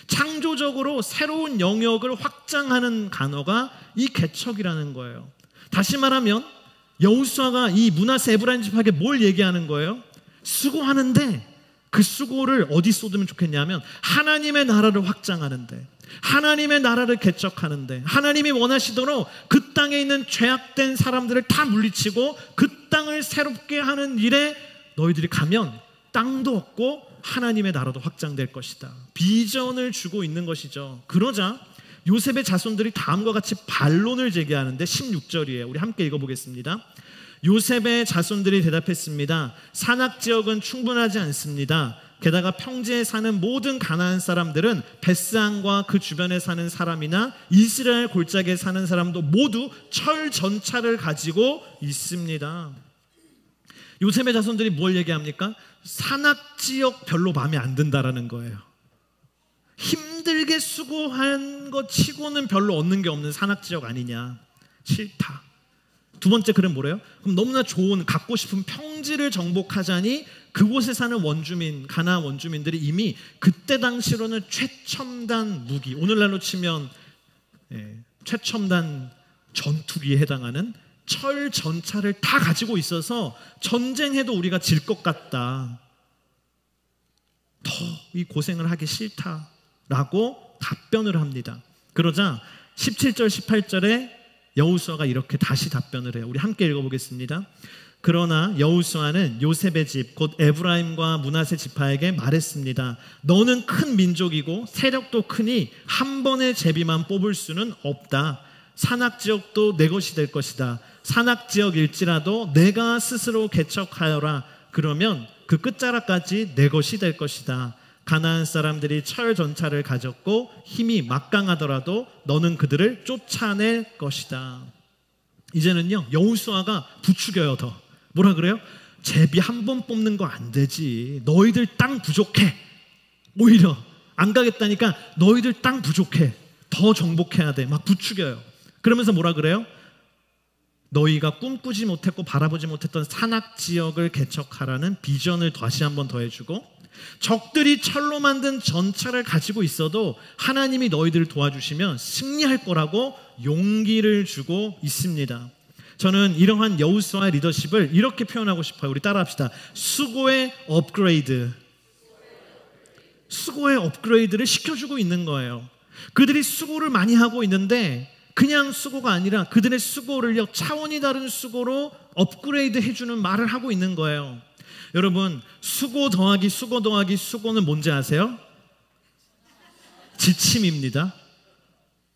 창조적으로 새로운 영역을 확장하는 단어가 이 개척이라는 거예요. 다시 말하면 여호수아가 이 므낫세 에브라임 지파에게 뭘 얘기하는 거예요? 수고하는데 그 수고를 어디 쏟으면 좋겠냐면 하나님의 나라를 확장하는데, 하나님의 나라를 개척하는데, 하나님이 원하시도록 그 땅에 있는 죄악된 사람들을 다 물리치고 그 땅을 새롭게 하는 일에 너희들이 가면 땅도 없고 하나님의 나라도 확장될 것이다. 비전을 주고 있는 것이죠. 그러자 요셉의 자손들이 다음과 같이 반론을 제기하는데 16절이에요. 우리 함께 읽어보겠습니다. 요셉의 자손들이 대답했습니다. 산악지역은 충분하지 않습니다. 게다가 평지에 사는 모든 가나안 사람들은 베스안과 그 주변에 사는 사람이나 이스라엘 골짜기에 사는 사람도 모두 철 전차를 가지고 있습니다. 요셉의 자손들이 뭘 얘기합니까? 산악지역 별로 마음에 안 든다라는 거예요. 힘들게 수고한 것 치고는 별로 얻는 게 없는 산악지역 아니냐, 싫다. 두 번째 글은 뭐래요? 그럼 너무나 좋은, 갖고 싶은 평지를 정복하자니 그곳에 사는 원주민, 가나안 원주민들이 이미 그때 당시로는 최첨단 무기, 오늘날로 치면 최첨단 전투기에 해당하는 철 전차를 다 가지고 있어서 전쟁해도 우리가 질 것 같다, 더 이 고생을 하기 싫다라고 답변을 합니다. 그러자 17절 18절에 여호수아가 이렇게 다시 답변을 해요. 우리 함께 읽어보겠습니다. 그러나 여호수아는 요셉의 집 곧 에브라임과 므낫세 지파에게 말했습니다. 너는 큰 민족이고 세력도 크니 한 번의 제비만 뽑을 수는 없다. 산악지역도 내 것이 될 것이다. 산악지역일지라도 내가 스스로 개척하여라. 그러면 그 끝자락까지 내 것이 될 것이다. 가나안 사람들이 철 전차를 가졌고 힘이 막강하더라도 너는 그들을 쫓아낼 것이다. 이제는요, 여호수아가 부추겨요. 더 뭐라 그래요? 제비 한 번 뽑는 거 안 되지. 너희들 땅 부족해. 오히려 안 가겠다니까 너희들 땅 부족해. 더 정복해야 돼. 막 부추겨요. 그러면서 뭐라 그래요? 너희가 꿈꾸지 못했고 바라보지 못했던 산악 지역을 개척하라는 비전을 다시 한번 더해주고, 적들이 철로 만든 전차를 가지고 있어도 하나님이 너희들을 도와주시면 승리할 거라고 용기를 주고 있습니다. 저는 이러한 여호수아의 리더십을 이렇게 표현하고 싶어요. 우리 따라합시다. 수고의 업그레이드. 수고의 업그레이드를 시켜주고 있는 거예요. 그들이 수고를 많이 하고 있는데 그냥 수고가 아니라 그들의 수고를요, 차원이 다른 수고로 업그레이드 해주는 말을 하고 있는 거예요. 여러분, 수고 더하기 수고 더하기 수고는 뭔지 아세요? 지침입니다.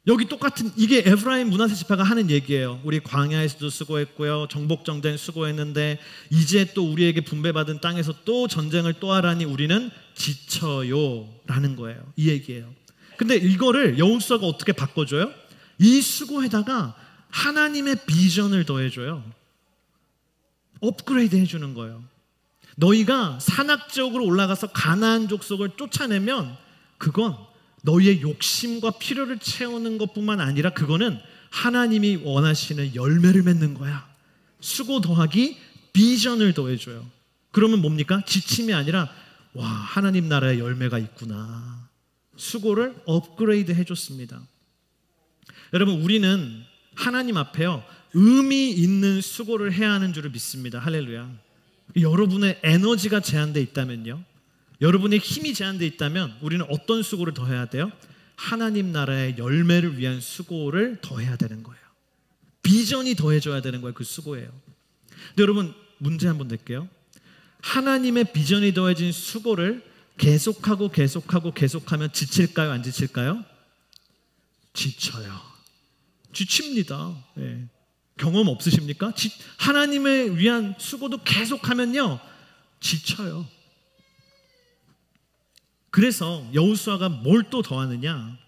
여기 똑같은, 이게 에브라임 문화세 지파가 하는 얘기예요. 우리 광야에서도 수고했고요, 정복전쟁 수고했는데 이제 또 우리에게 분배받은 땅에서 또 전쟁을 또 하라니 우리는 지쳐요 라는 거예요. 이 얘기예요. 근데 이거를 여호수아가 어떻게 바꿔줘요? 이 수고에다가 하나님의 비전을 더해줘요. 업그레이드 해주는 거예요. 너희가 산악지역으로 올라가서 가나안 족속을 쫓아내면 그건 너희의 욕심과 필요를 채우는 것뿐만 아니라 그거는 하나님이 원하시는 열매를 맺는 거야. 수고 더하기 비전을 더해줘요. 그러면 뭡니까? 지침이 아니라 와, 하나님 나라의 열매가 있구나. 수고를 업그레이드 해줬습니다. 여러분, 우리는 하나님 앞에요, 의미 있는 수고를 해야 하는 줄을 믿습니다. 할렐루야. 여러분의 에너지가 제한되어 있다면요, 여러분의 힘이 제한되어 있다면 우리는 어떤 수고를 더 해야 돼요? 하나님 나라의 열매를 위한 수고를 더 해야 되는 거예요. 비전이 더해져야 되는 거예요. 그 수고예요. 근데 여러분, 문제 한번 낼게요. 하나님의 비전이 더해진 수고를 계속하면 지칠까요? 안 지칠까요? 지쳐요. 지칩니다. 네. 경험 없으십니까? 하나님을 위한 수고도 계속하면요, 지쳐요. 그래서 여호수아가 뭘 또 더하느냐?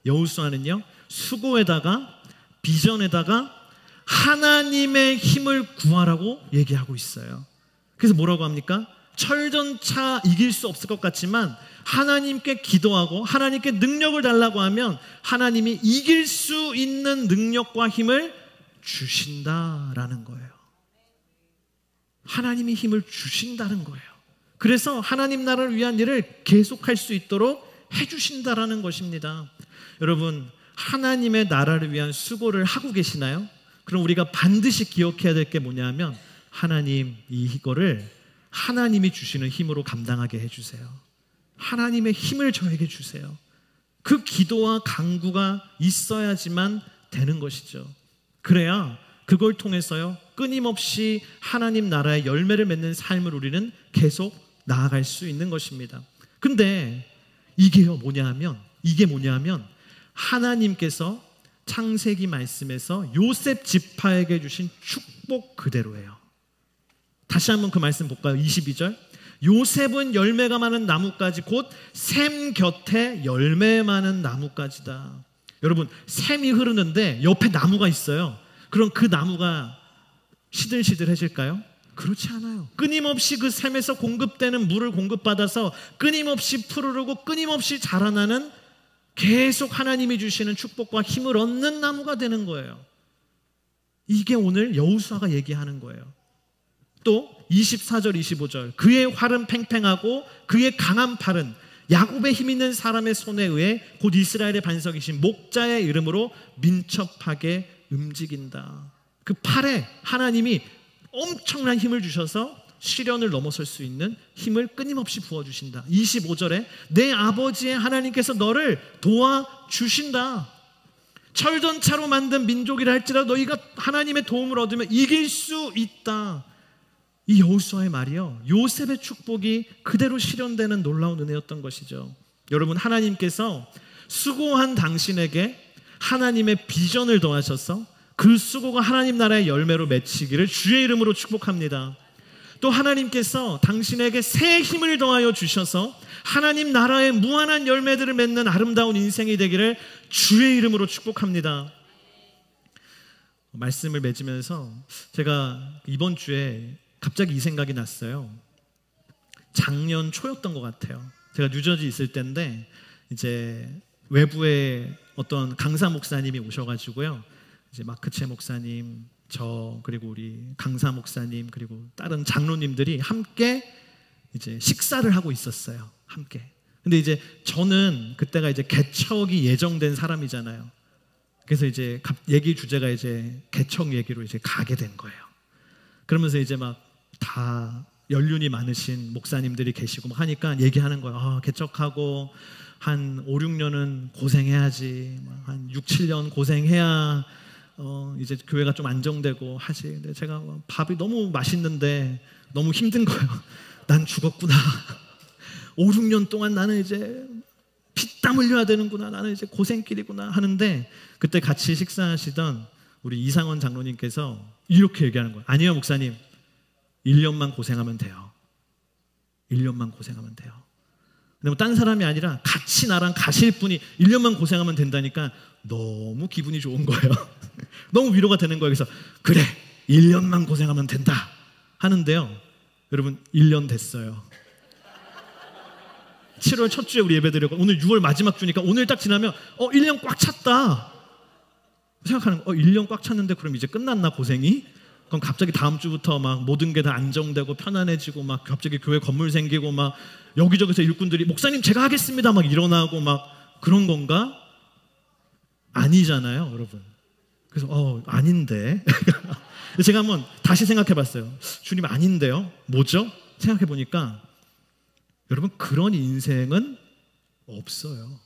여호수아는요, 수고에다가 비전에다가 하나님의 힘을 구하라고 얘기하고 있어요. 그래서 뭐라고 합니까? 철전차 이길 수 없을 것 같지만 하나님께 기도하고 하나님께 능력을 달라고 하면 하나님이 이길 수 있는 능력과 힘을 주신다라는 거예요. 하나님이 힘을 주신다는 거예요. 그래서 하나님 나라를 위한 일을 계속할 수 있도록 해주신다라는 것입니다. 여러분, 하나님의 나라를 위한 수고를 하고 계시나요? 그럼 우리가 반드시 기억해야 될 게 뭐냐면, 하나님, 이거를 하나님이 주시는 힘으로 감당하게 해주세요. 하나님의 힘을 저에게 주세요. 그 기도와 간구가 있어야지만 되는 것이죠. 그래야 그걸 통해서요, 끊임없이 하나님 나라의 열매를 맺는 삶을 우리는 계속 나아갈 수 있는 것입니다. 근데 이게 뭐냐면 하나님께서 창세기 말씀에서 요셉 지파에게 주신 축복 그대로예요. 다시 한번 그 말씀 볼까요? 22절. 요셉은 열매가 많은 나뭇가지 곧 샘 곁에 열매 많은 나뭇가지다. 여러분, 샘이 흐르는데 옆에 나무가 있어요. 그럼 그 나무가 시들시들해질까요? 그렇지 않아요. 끊임없이 그 샘에서 공급되는 물을 공급받아서 끊임없이 푸르르고 끊임없이 자라나는, 계속 하나님이 주시는 축복과 힘을 얻는 나무가 되는 거예요. 이게 오늘 여호수아가 얘기하는 거예요. 또 24절 25절. 그의 활은 팽팽하고 그의 강한 팔은 야곱의 힘 있는 사람의 손에 의해 곧 이스라엘의 반석이신 목자의 이름으로 민첩하게 움직인다. 그 팔에 하나님이 엄청난 힘을 주셔서 시련을 넘어설 수 있는 힘을 끊임없이 부어주신다. 25절에 내 아버지의 하나님께서 너를 도와주신다. 철전차로 만든 민족이라 할지라도 너희가 하나님의 도움을 얻으면 이길 수 있다. 이 여호수아의 말이요, 요셉의 축복이 그대로 실현되는 놀라운 은혜였던 것이죠. 여러분, 하나님께서 수고한 당신에게 하나님의 비전을 더하셔서 그 수고가 하나님 나라의 열매로 맺히기를 주의 이름으로 축복합니다. 또 하나님께서 당신에게 새 힘을 더하여 주셔서 하나님 나라의 무한한 열매들을 맺는 아름다운 인생이 되기를 주의 이름으로 축복합니다. 말씀을 맺으면서 제가 이번 주에 갑자기 이 생각이 났어요. 작년 초였던 것 같아요. 제가 뉴저지 있을 때인데 이제 외부에 어떤 강사 목사님이 오셔가지고요, 이제 마크체 목사님, 저 그리고 우리 강사 목사님 그리고 다른 장로님들이 함께 이제 식사를 하고 있었어요. 함께. 근데 이제 저는 그때가 이제 개척이 예정된 사람이잖아요. 그래서 이제 얘기 주제가 이제 개척 얘기로 이제 가게 된 거예요. 그러면서 이제 막 다 연륜이 많으신 목사님들이 계시고 막 하니까 얘기하는 거예요. 아, 개척하고 한 5, 6년은 고생해야지. 한 6, 7년 고생해야 이제 교회가 좀 안정되고 하지. 근데 제가 밥이 너무 맛있는데 너무 힘든 거예요. 난 죽었구나. 5, 6년 동안 나는 이제 피땀 흘려야 되는구나. 나는 이제 고생길이구나 하는데, 그때 같이 식사하시던 우리 이상원 장로님께서 이렇게 얘기하는 거예요. 아니요 목사님, 1년만 고생하면 돼요. 1년만 고생하면 돼요. 근데 뭐 딴 사람이 아니라 같이 나랑 가실 분이 1년만 고생하면 된다니까 너무 기분이 좋은 거예요. 너무 위로가 되는 거예요. 그래서 그래 1년만 고생하면 된다 하는데요, 여러분 1년 됐어요. 7월 첫 주에 우리 예배 드렸고 오늘 6월 마지막 주니까 오늘 딱 지나면 1년 꽉 찼다 생각하는 거. 1년 꽉 찼는데 그럼 이제 끝났나 고생이? 그럼 갑자기 다음 주부터 막 모든 게 다 안정되고 편안해지고 막 갑자기 교회 건물 생기고 막 여기저기서 일꾼들이 목사님 제가 하겠습니다 막 일어나고 막 그런 건가? 아니잖아요 여러분. 그래서 아닌데 제가 한번 다시 생각해 봤어요. 주님 아닌데요? 뭐죠? 생각해 보니까 여러분 그런 인생은 없어요.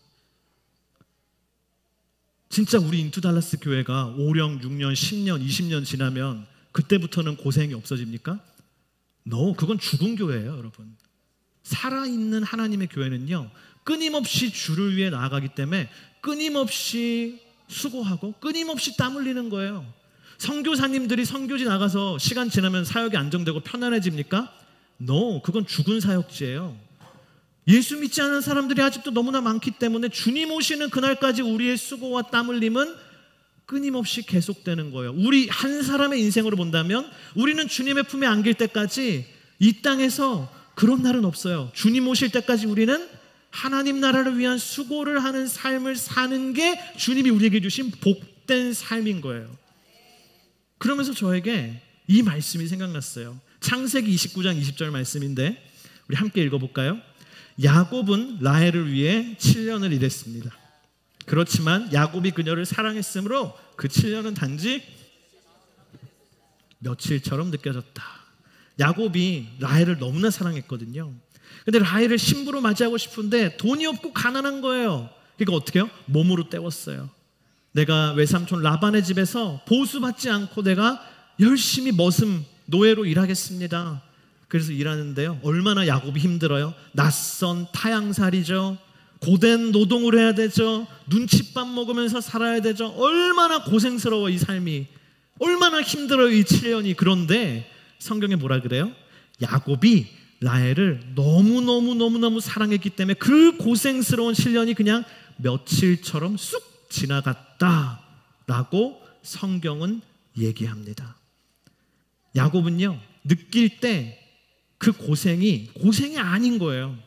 진짜 우리 인투 달라스 교회가 5년, 6년, 10년, 20년 지나면 그때부터는 고생이 없어집니까? No, 그건 죽은 교회예요 여러분. 살아있는 하나님의 교회는요 끊임없이 주를 위해 나아가기 때문에 끊임없이 수고하고 끊임없이 땀 흘리는 거예요. 선교사님들이 선교지 나가서 시간 지나면 사역이 안정되고 편안해집니까? No, 그건 죽은 사역지예요. 예수 믿지 않는 사람들이 아직도 너무나 많기 때문에 주님 오시는 그날까지 우리의 수고와 땀 흘림은 끊임없이 계속되는 거예요. 우리 한 사람의 인생으로 본다면 우리는 주님의 품에 안길 때까지 이 땅에서 그런 날은 없어요. 주님 오실 때까지 우리는 하나님 나라를 위한 수고를 하는 삶을 사는 게 주님이 우리에게 주신 복된 삶인 거예요. 그러면서 저에게 이 말씀이 생각났어요. 창세기 29장 20절 말씀인데 우리 함께 읽어볼까요? 야곱은 라헬을 위해 7년을 일했습니다. 그렇지만 야곱이 그녀를 사랑했으므로 그 7년은 단지 며칠처럼 느껴졌다. 야곱이 라헬을 너무나 사랑했거든요. 근데 라헬을 신부로 맞이하고 싶은데 돈이 없고 가난한 거예요. 그러니까 어떻게 해요? 몸으로 때웠어요. 내가 외삼촌 라반의 집에서 보수받지 않고 내가 열심히 머슴 노예로 일하겠습니다. 그래서 일하는데요 얼마나 야곱이 힘들어요. 낯선 타향살이죠. 고된 노동을 해야 되죠. 눈칫밥 먹으면서 살아야 되죠. 얼마나 고생스러워 이 삶이. 얼마나 힘들어요 이 7년이. 그런데 성경에 뭐라 그래요? 야곱이 라헬을 너무너무 사랑했기 때문에 그 고생스러운 7년이 그냥 며칠처럼 쑥 지나갔다라고 성경은 얘기합니다. 야곱은요 느낄 때 그 고생이 아닌 거예요.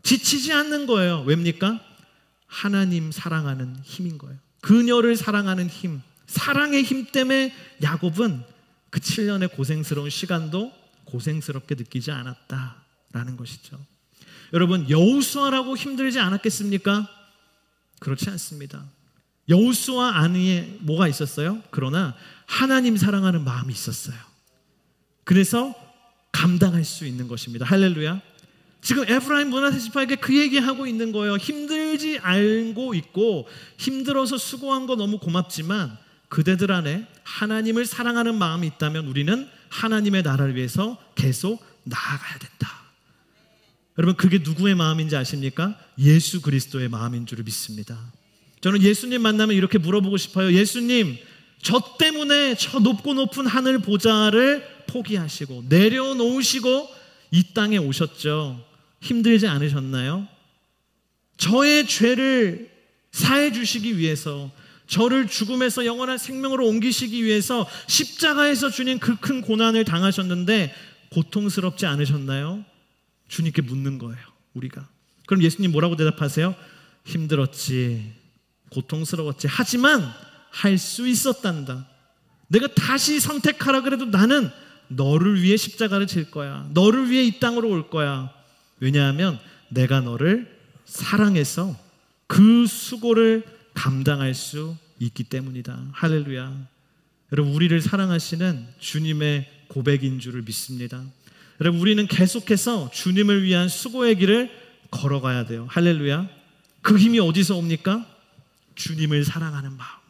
지치지 않는 거예요. 왜입니까? 하나님 사랑하는 힘인 거예요. 그녀를 사랑하는 힘, 사랑의 힘 때문에 야곱은 그 7년의 고생스러운 시간도 고생스럽게 느끼지 않았다라는 것이죠. 여러분 여호수아라고 힘들지 않았겠습니까? 그렇지 않습니다. 여호수아 안에 뭐가 있었어요? 그러나 하나님 사랑하는 마음이 있었어요. 그래서 감당할 수 있는 것입니다. 할렐루야. 지금 에프라임 므낫세 지파에게 그 얘기하고 있는 거예요. 힘들지 알고 있고 힘들어서 수고한 거 너무 고맙지만 그대들 안에 하나님을 사랑하는 마음이 있다면 우리는 하나님의 나라를 위해서 계속 나아가야 된다. 여러분 그게 누구의 마음인지 아십니까? 예수 그리스도의 마음인 줄 믿습니다. 저는 예수님 만나면 이렇게 물어보고 싶어요. 예수님 저 때문에 저 높고 높은 하늘 보좌를 포기하시고 내려놓으시고 이 땅에 오셨죠. 힘들지 않으셨나요? 저의 죄를 사해 주시기 위해서, 저를 죽음에서 영원한 생명으로 옮기시기 위해서 십자가에서 주님 그 큰 고난을 당하셨는데 고통스럽지 않으셨나요? 주님께 묻는 거예요, 우리가. 그럼 예수님 뭐라고 대답하세요? 힘들었지, 고통스러웠지, 하지만 할 수 있었단다. 내가 다시 선택하라 그래도 나는 너를 위해 십자가를 질 거야. 너를 위해 이 땅으로 올 거야. 왜냐하면 내가 너를 사랑해서 그 수고를 감당할 수 있기 때문이다. 할렐루야. 여러분, 우리를 사랑하시는 주님의 고백인 줄을 믿습니다. 여러분, 우리는 계속해서 주님을 위한 수고의 길을 걸어가야 돼요. 할렐루야. 그 힘이 어디서 옵니까? 주님을 사랑하는 마음.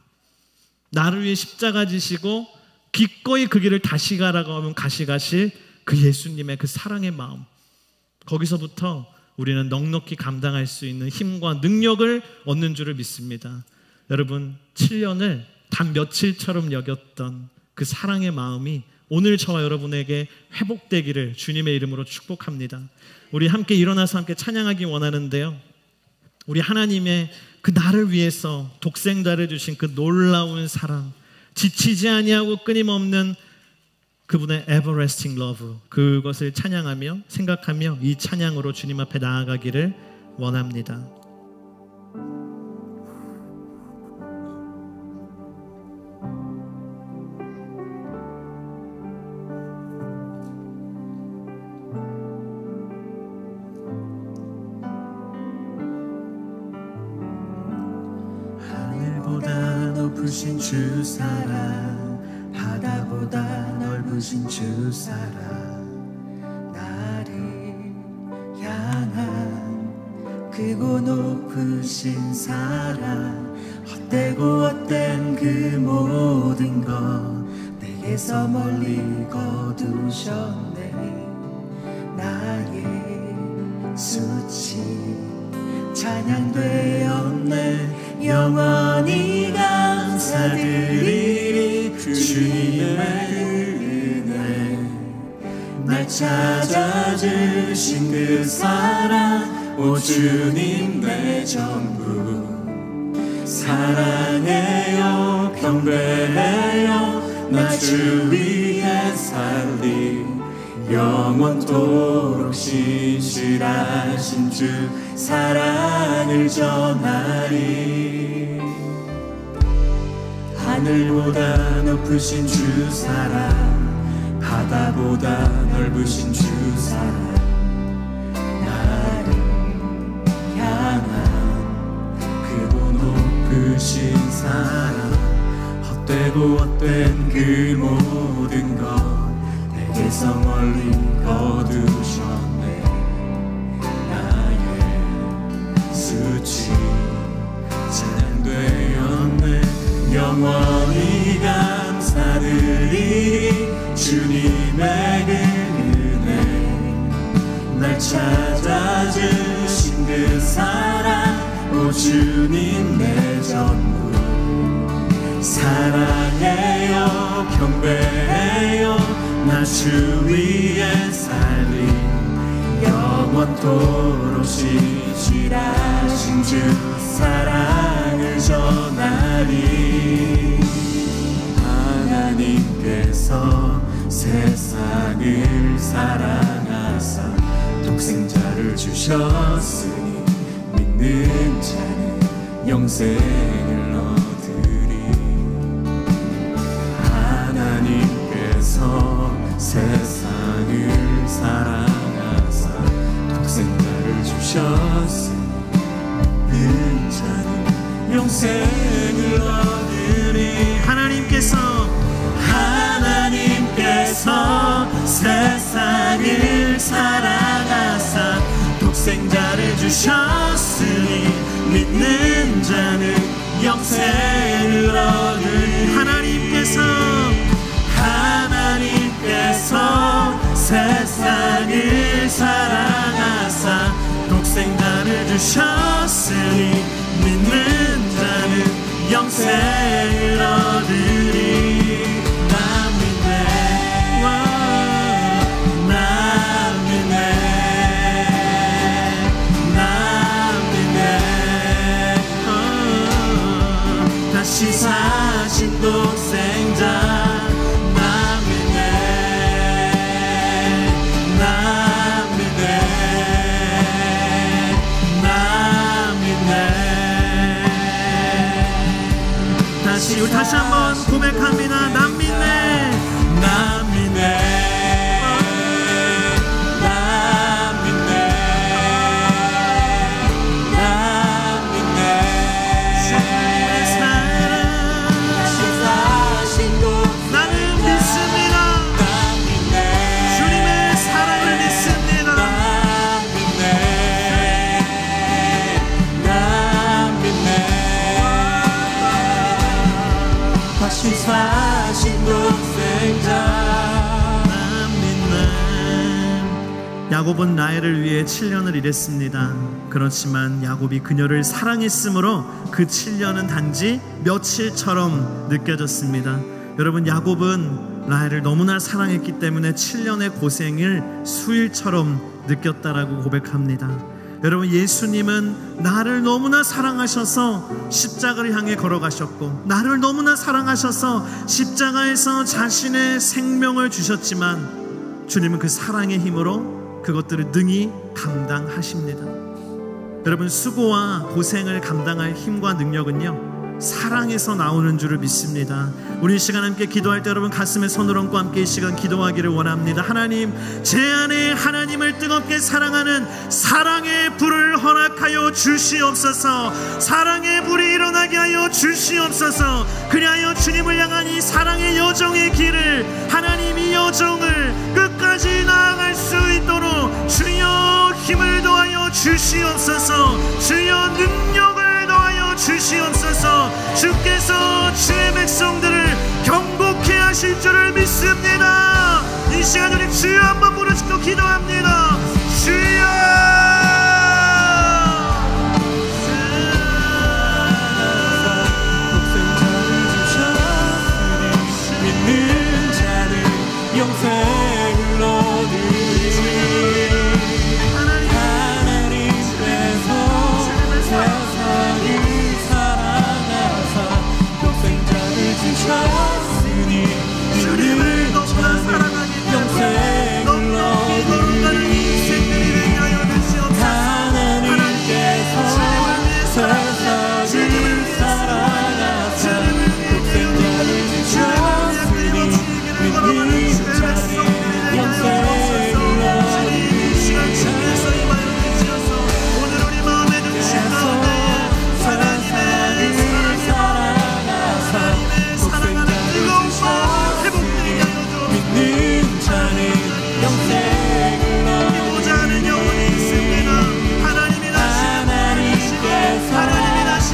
나를 위해 십자가 지시고 기꺼이 그 길을 다시 가라고 하면 다시 가실 그 예수님의 그 사랑의 마음. 거기서부터 우리는 넉넉히 감당할 수 있는 힘과 능력을 얻는 줄을 믿습니다. 여러분, 7년을 단 며칠처럼 여겼던 그 사랑의 마음이 오늘 저와 여러분에게 회복되기를 주님의 이름으로 축복합니다. 우리 함께 일어나서 함께 찬양하기 원하는데요, 우리 하나님의 그 나를 위해서 독생자를 주신 그 놀라운 사랑, 지치지 아니하고 끊임없는 그분의 everlasting love, 그것을 찬양하며 생각하며 이 찬양으로 주님 앞에 나아가기를 원합니다. 하늘보다 높으신 주 사랑, 바다보다 넓으신 주 사랑, 나를 향한 크고 높으신 사랑, 헛되고 헛된 그 모든 것 내게서 멀리 거두셨네. 나의 수치 찬양되었네. 영원히 감사드리리 주님의 은혜, 날 찾아주신 그 사랑, 오 주님 내 전부 사랑해요, 경배해요. 나 주 위해 살리 영원토록 신실하신 주 사랑을 전하리. 하늘보다 높으신 주 사랑, 바다보다 넓으신 주 사랑, 나를 향한 크고 높으신 사랑, 헛되고 헛된 그 모든 것 내게서 멀리 거두셨네. 나의 수치 찬양되었네. 영원히 감사드리리 주님의 그 은혜, 날 찾아주신 그 사랑, 오 주님 내 전부 사랑해요, 경배해요. 나 주 위에 살리 영원토록 신실하신 주 사랑을 전하리. 하나님께서 세상을 사랑하사 독생자를 주셨으니 믿는 자는 영생을 얻으리. 하나님께서 세상을 사랑하사 독생자를 주셨으니 믿는 자는 영생을 얻으리. 하나님께서 세상을 사랑하사 독생자를 주셨으니 믿는 자는 영생을 얻으리. 하나님께서 세상을 사랑하사 독생자를 주셨으니 믿는 자는 영생을 얻으리. 야곱은 라헬을 위해 7년을 일했습니다. 그렇지만 야곱이 그녀를 사랑했으므로 그 7년은 단지 며칠처럼 느껴졌습니다. 여러분, 야곱은 라헬을 너무나 사랑했기 때문에 7년의 고생을 수일처럼 느꼈다라고 고백합니다. 여러분, 예수님은 나를 너무나 사랑하셔서 십자가를 향해 걸어가셨고, 나를 너무나 사랑하셔서 십자가에서 자신의 생명을 주셨지만, 주님은 그 사랑의 힘으로 그것들을 능히 감당하십니다. 여러분, 수고와 고생을 감당할 힘과 능력은요, 사랑에서 나오는 줄을 믿습니다. 우리 이 시간 함께 기도할 때 여러분 가슴에 손을 얹고 함께 이 시간 기도하기를 원합니다. 하나님, 제 안에 하나님을 뜨겁게 사랑하는 사랑의 불을 허락하여 주시옵소서. 사랑의 불이 일어나게 하여 주시옵소서. 그리하여 주님을 향한 이 사랑의 여정의 길을, 하나님 이 여정을 끝까지 나아갈 수 있도록 주여 힘을 더하여 주시옵소서. 주여 능력을 더하여 주시옵소서. 주께서 주의 백성들을 경고케 하실 줄을 믿습니다. 이 시간 우리 주여 한번 부르시고 기도합니다. 주여, 믿는 자는 영생을 얻으리. 하나님께서 세상을 사랑하사 독생자를 주셨으니 주님을 너무나 사랑하기 때문에 너무 거룩한 인생들이 되게 하여 주시옵소서. 하나님께서 세상을 사랑하사 독생자를 주셨으니 믿는 자는 영생을 얻으리. 오늘 우리 마음에 드신 가운데 하나님의 사랑하사 사랑하는 뜨거운 마음 회복되게 하여 주옵소서. 믿는 자는 영생을 얻으리. 보자 하는 영혼이 있습니다. 하나님이 다시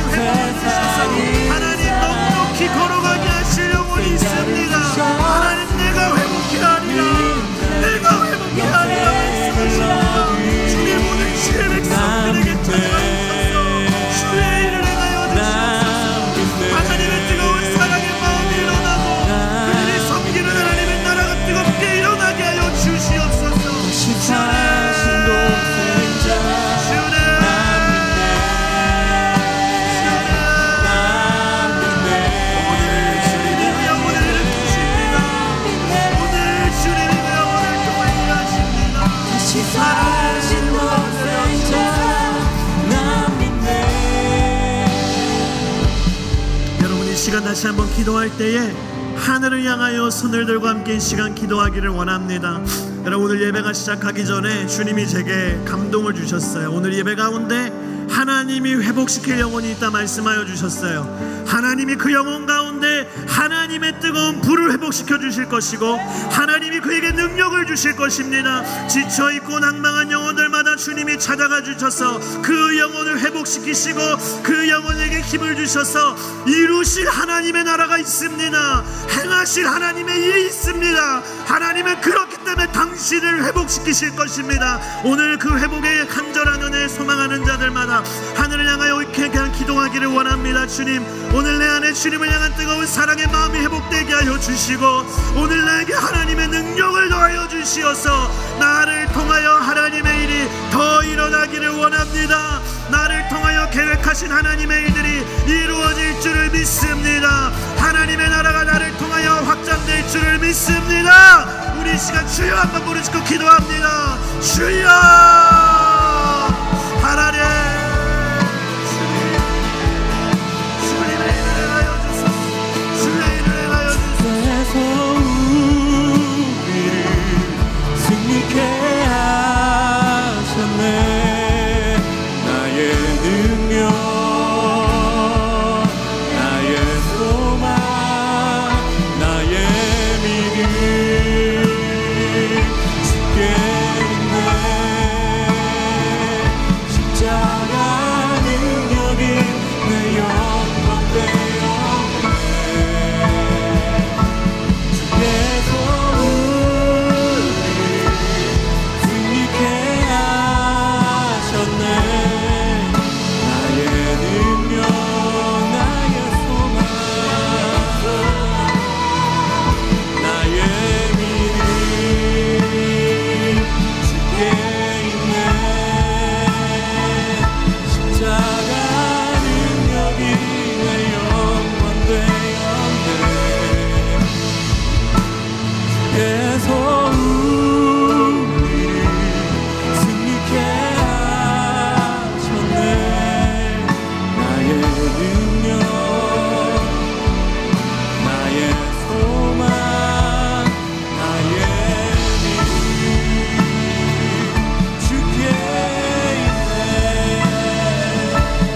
회복해 주셔서 하나님 넉넉히 걸어가게 하실 영혼이 있습니다. 하나님, 내가 회복해 하리라, 내가 회복해 하리라 말씀하시옵소서. 주님, 오늘 주의 백성들에게 찾아가셔서 주의 일을 행하여 주시옵소서. 하나님의 뜨거운 사랑의 마음이 일어나고 그들이 섬기는 하나님의 나라가 뜨겁게 일어나게 하여 주시옵소서. 사신 독생자 사신 독생자 난 믿네. 여러분, 이 시간 다시 한번 기도할 때에 하늘을 향하여 손을 들고 함께 이 시간 기도하기를 원합니다. 여러분, 오늘 예배가 시작하기 전에 주님이 제게 감동을 주셨어요. 오늘 예배 가운데 하나님이 회복시킬 영혼이 있다 말씀하여 주셨어요. 하나님이 그 영혼 가운데 하나님의 뜨거운 불을 회복시켜 주실 것이고, 하나님이 그에게 능력을 주실 것입니다. 지쳐있고 낭망한 영혼들마다 주님이 찾아가 주셔서 그 영혼을 회복시키시고 그 영혼에게 힘을 주셔서 이루실 하나님의 나라가 있습니다. 행하실 하나님의 일이 있습니다. 하나님은 그렇기 때문에 당신을 회복시키실 것입니다. 오늘 그 회복에 간절한 은혜에 소망하는 자들마다 하늘을 향하여 이렇게 기도하기를 원합니다. 주님, 오늘 내 안에 주님을 향한 뜨거운 사랑의 마음이 회복되게 하여 주시고, 오늘 나에게 하나님의 능력을 더하여 주시어서 나를 통하여 하나님의 일이 더 일어나기를 원합니다. 나를 통하여 계획하신 하나님의 일들이 이루어질 줄을 믿습니다. 하나님의 나라가 나를 통하여 확장될 줄을 믿습니다. 우리 이 시간 주여 한번 부르시고 기도합니다. 주여, 하나님, 승리케 하셨네. 나의 능력, 나의 소망, 나의 믿음 주께 있네. 십자가 주께서 우리를 승리케 하셨네. 나의 능력, 나의 소망, 나의 믿음 주께 있네.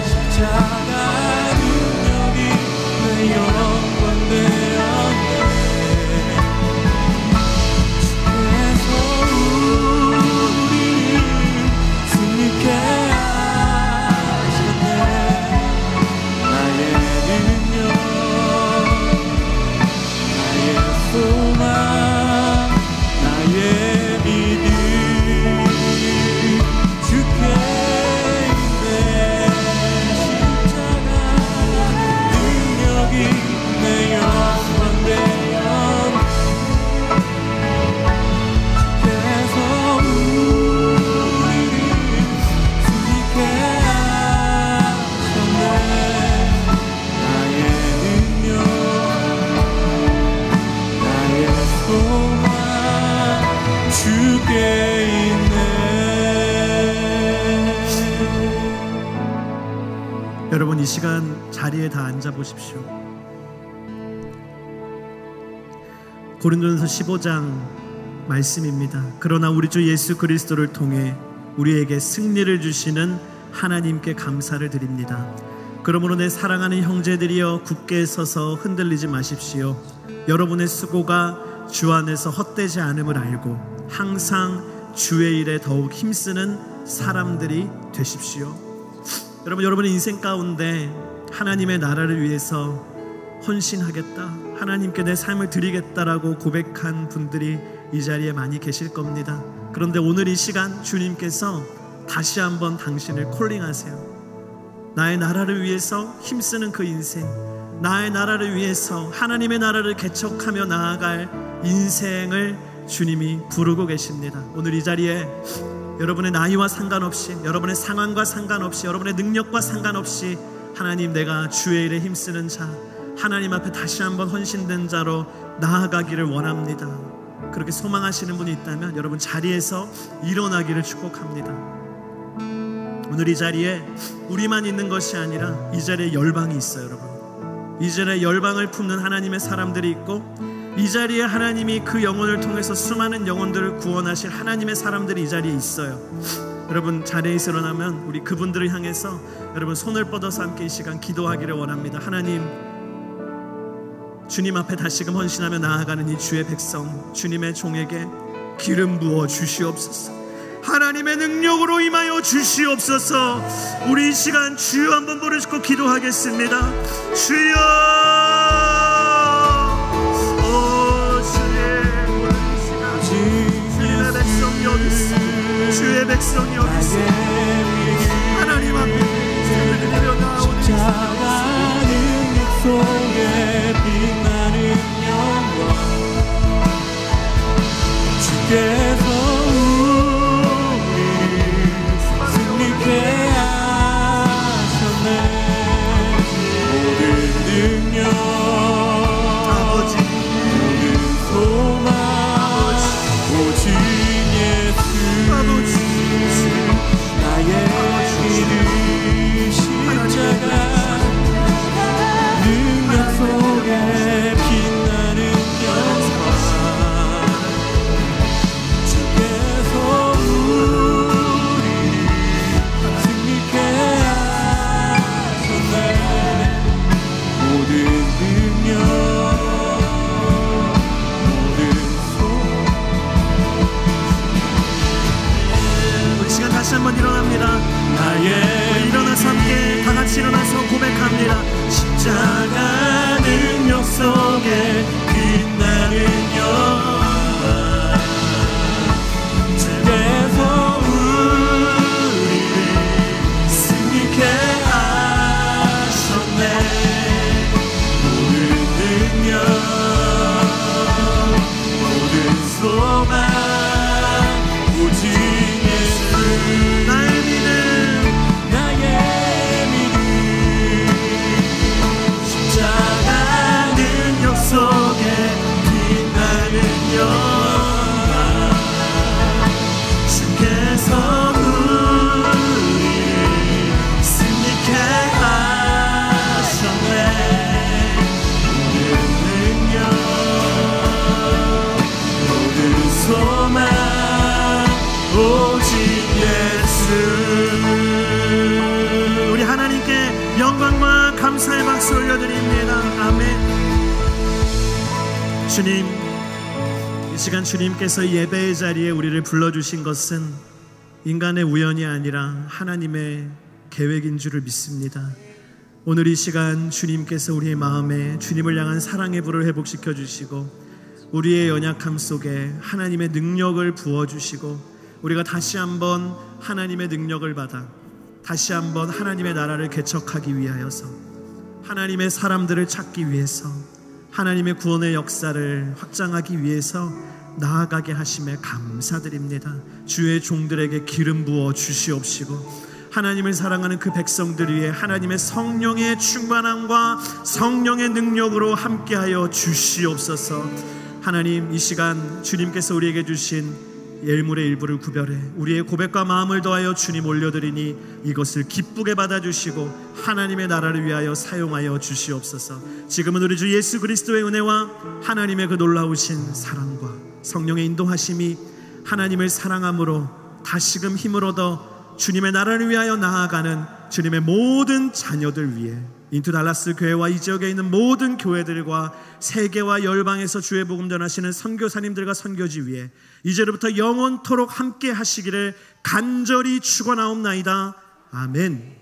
십자가 능력이 내 영광 되었네. 주께서 우리를 승리케 하셨네. 나의 능력, 나의 소망, 나의 믿음 주께 있네. 십자가 능력이 내 영광 되었네. 주께서 우리를 승리케 하셨네. 나의 능력, 나의 소망 주께 있네. 여러분, 이 시간 자리에 다 앉아 보십시오. 고린도전서 15장 말씀입니다. 그러나 우리 주 예수 그리스도를 통해 우리에게 승리를 주시는 하나님께 감사를 드립니다. 그러므로 내 사랑하는 형제들이여 굳게 서서 흔들리지 마십시오. 여러분의 수고가 주 안에서 헛되지 않음을 알고 항상 주의 일에 더욱 힘쓰는 사람들이 되십시오. 여러분, 여러분의 인생 가운데 하나님의 나라를 위해서 헌신하겠다, 하나님께 내 삶을 드리겠다라고 고백한 분들이 이 자리에 많이 계실 겁니다. 그런데 오늘 이 시간 주님께서 다시 한번 당신을 콜링하세요. 나의 나라를 위해서 힘쓰는 그 인생, 나의 나라를 위해서 하나님의 나라를 개척하며 나아갈 인생을 주님이 부르고 계십니다. 오늘 이 자리에 여러분의 나이와 상관없이, 여러분의 상황과 상관없이, 여러분의 능력과 상관없이 하나님, 내가 주의 일에 힘쓰는 자, 하나님 앞에 다시 한번 헌신된 자로 나아가기를 원합니다. 그렇게 소망하시는 분이 있다면 여러분 자리에서 일어나기를 축복합니다. 오늘 이 자리에 우리만 있는 것이 아니라 이 자리에 열방이 있어요. 여러분, 이 자리에 열방을 품는 하나님의 사람들이 있고, 이 자리에 하나님이 그 영혼을 통해서 수많은 영혼들을 구원하실 하나님의 사람들이 이 자리에 있어요. 여러분 자리에서 일어나면 우리 그분들을 향해서 여러분 손을 뻗어서 함께 이 시간 기도하기를 원합니다. 하나님, 주님 앞에 다시금 헌신하며 나아가는 이 주의 백성, 주님의 종에게 기름 부어 주시옵소서. 하나님의 능력으로 임하여 주시옵소서. 우리 이 시간 주여 한번 부르짖고 기도하겠습니다. 주여, 주의 백성이 어디 있어? 주의 백성이 어디 있어? 하나님 앞에 드려 나오는 십자가 능력 속에 빛나는 영광, 주께서 우리를 승리케 하셨네. 모든 능력, 아버지, 모든 소망 오직 예수, 아버지, 나의 믿음 십자가 능력 속에 빛나는 영광, 주께서 우리를 승리케 하셨네. 모든 능력, 모든 소망. 우리 시간 다시 한번 일어납니다. 우리 일어나서 함께 다 같이 일어나서 고백합니다. 십자가 능력 속에 빛나는 영광, 주께서 우리를 승리케 하셨네. 모든 능력, 모든 소망 오직 예수, 나의 믿음, 나의 믿음 십자가 능력 속에 빛나는 영 박수 올려드립니다. 아멘. 주님, 이 시간 주님께서 예배의 자리에 우리를 불러주신 것은 인간의 우연이 아니라 하나님의 계획인 줄을 믿습니다. 오늘 이 시간 주님께서 우리의 마음에 주님을 향한 사랑의 불을 회복시켜 주시고 우리의 연약함 속에 하나님의 능력을 부어주시고 우리가 다시 한번 하나님의 능력을 받아 다시 한번 하나님의 나라를 개척하기 위하여서 하나님의 사람들을 찾기 위해서 하나님의 구원의 역사를 확장하기 위해서 나아가게 하심에 감사드립니다. 주의 종들에게 기름 부어 주시옵시고 하나님을 사랑하는 그 백성들 위해 하나님의 성령의 충만함과 성령의 능력으로 함께하여 주시옵소서. 하나님, 이 시간 주님께서 우리에게 주신 예물의 일부를 구별해 우리의 고백과 마음을 더하여 주님 올려드리니 이것을 기쁘게 받아주시고 하나님의 나라를 위하여 사용하여 주시옵소서. 지금은 우리 주 예수 그리스도의 은혜와 하나님의 그 놀라우신 사랑과 성령의 인도하심이 하나님을 사랑함으로 다시금 힘을 얻어 주님의 나라를 위하여 나아가는 주님의 모든 자녀들 위해 인투 달라스 교회와 이 지역에 있는 모든 교회들과 세계와 열방에서 주의 복음 전하시는 선교사님들과 선교지 위에 이제로부터 영원토록 함께 하시기를 간절히 축원하옵나이다. 아멘.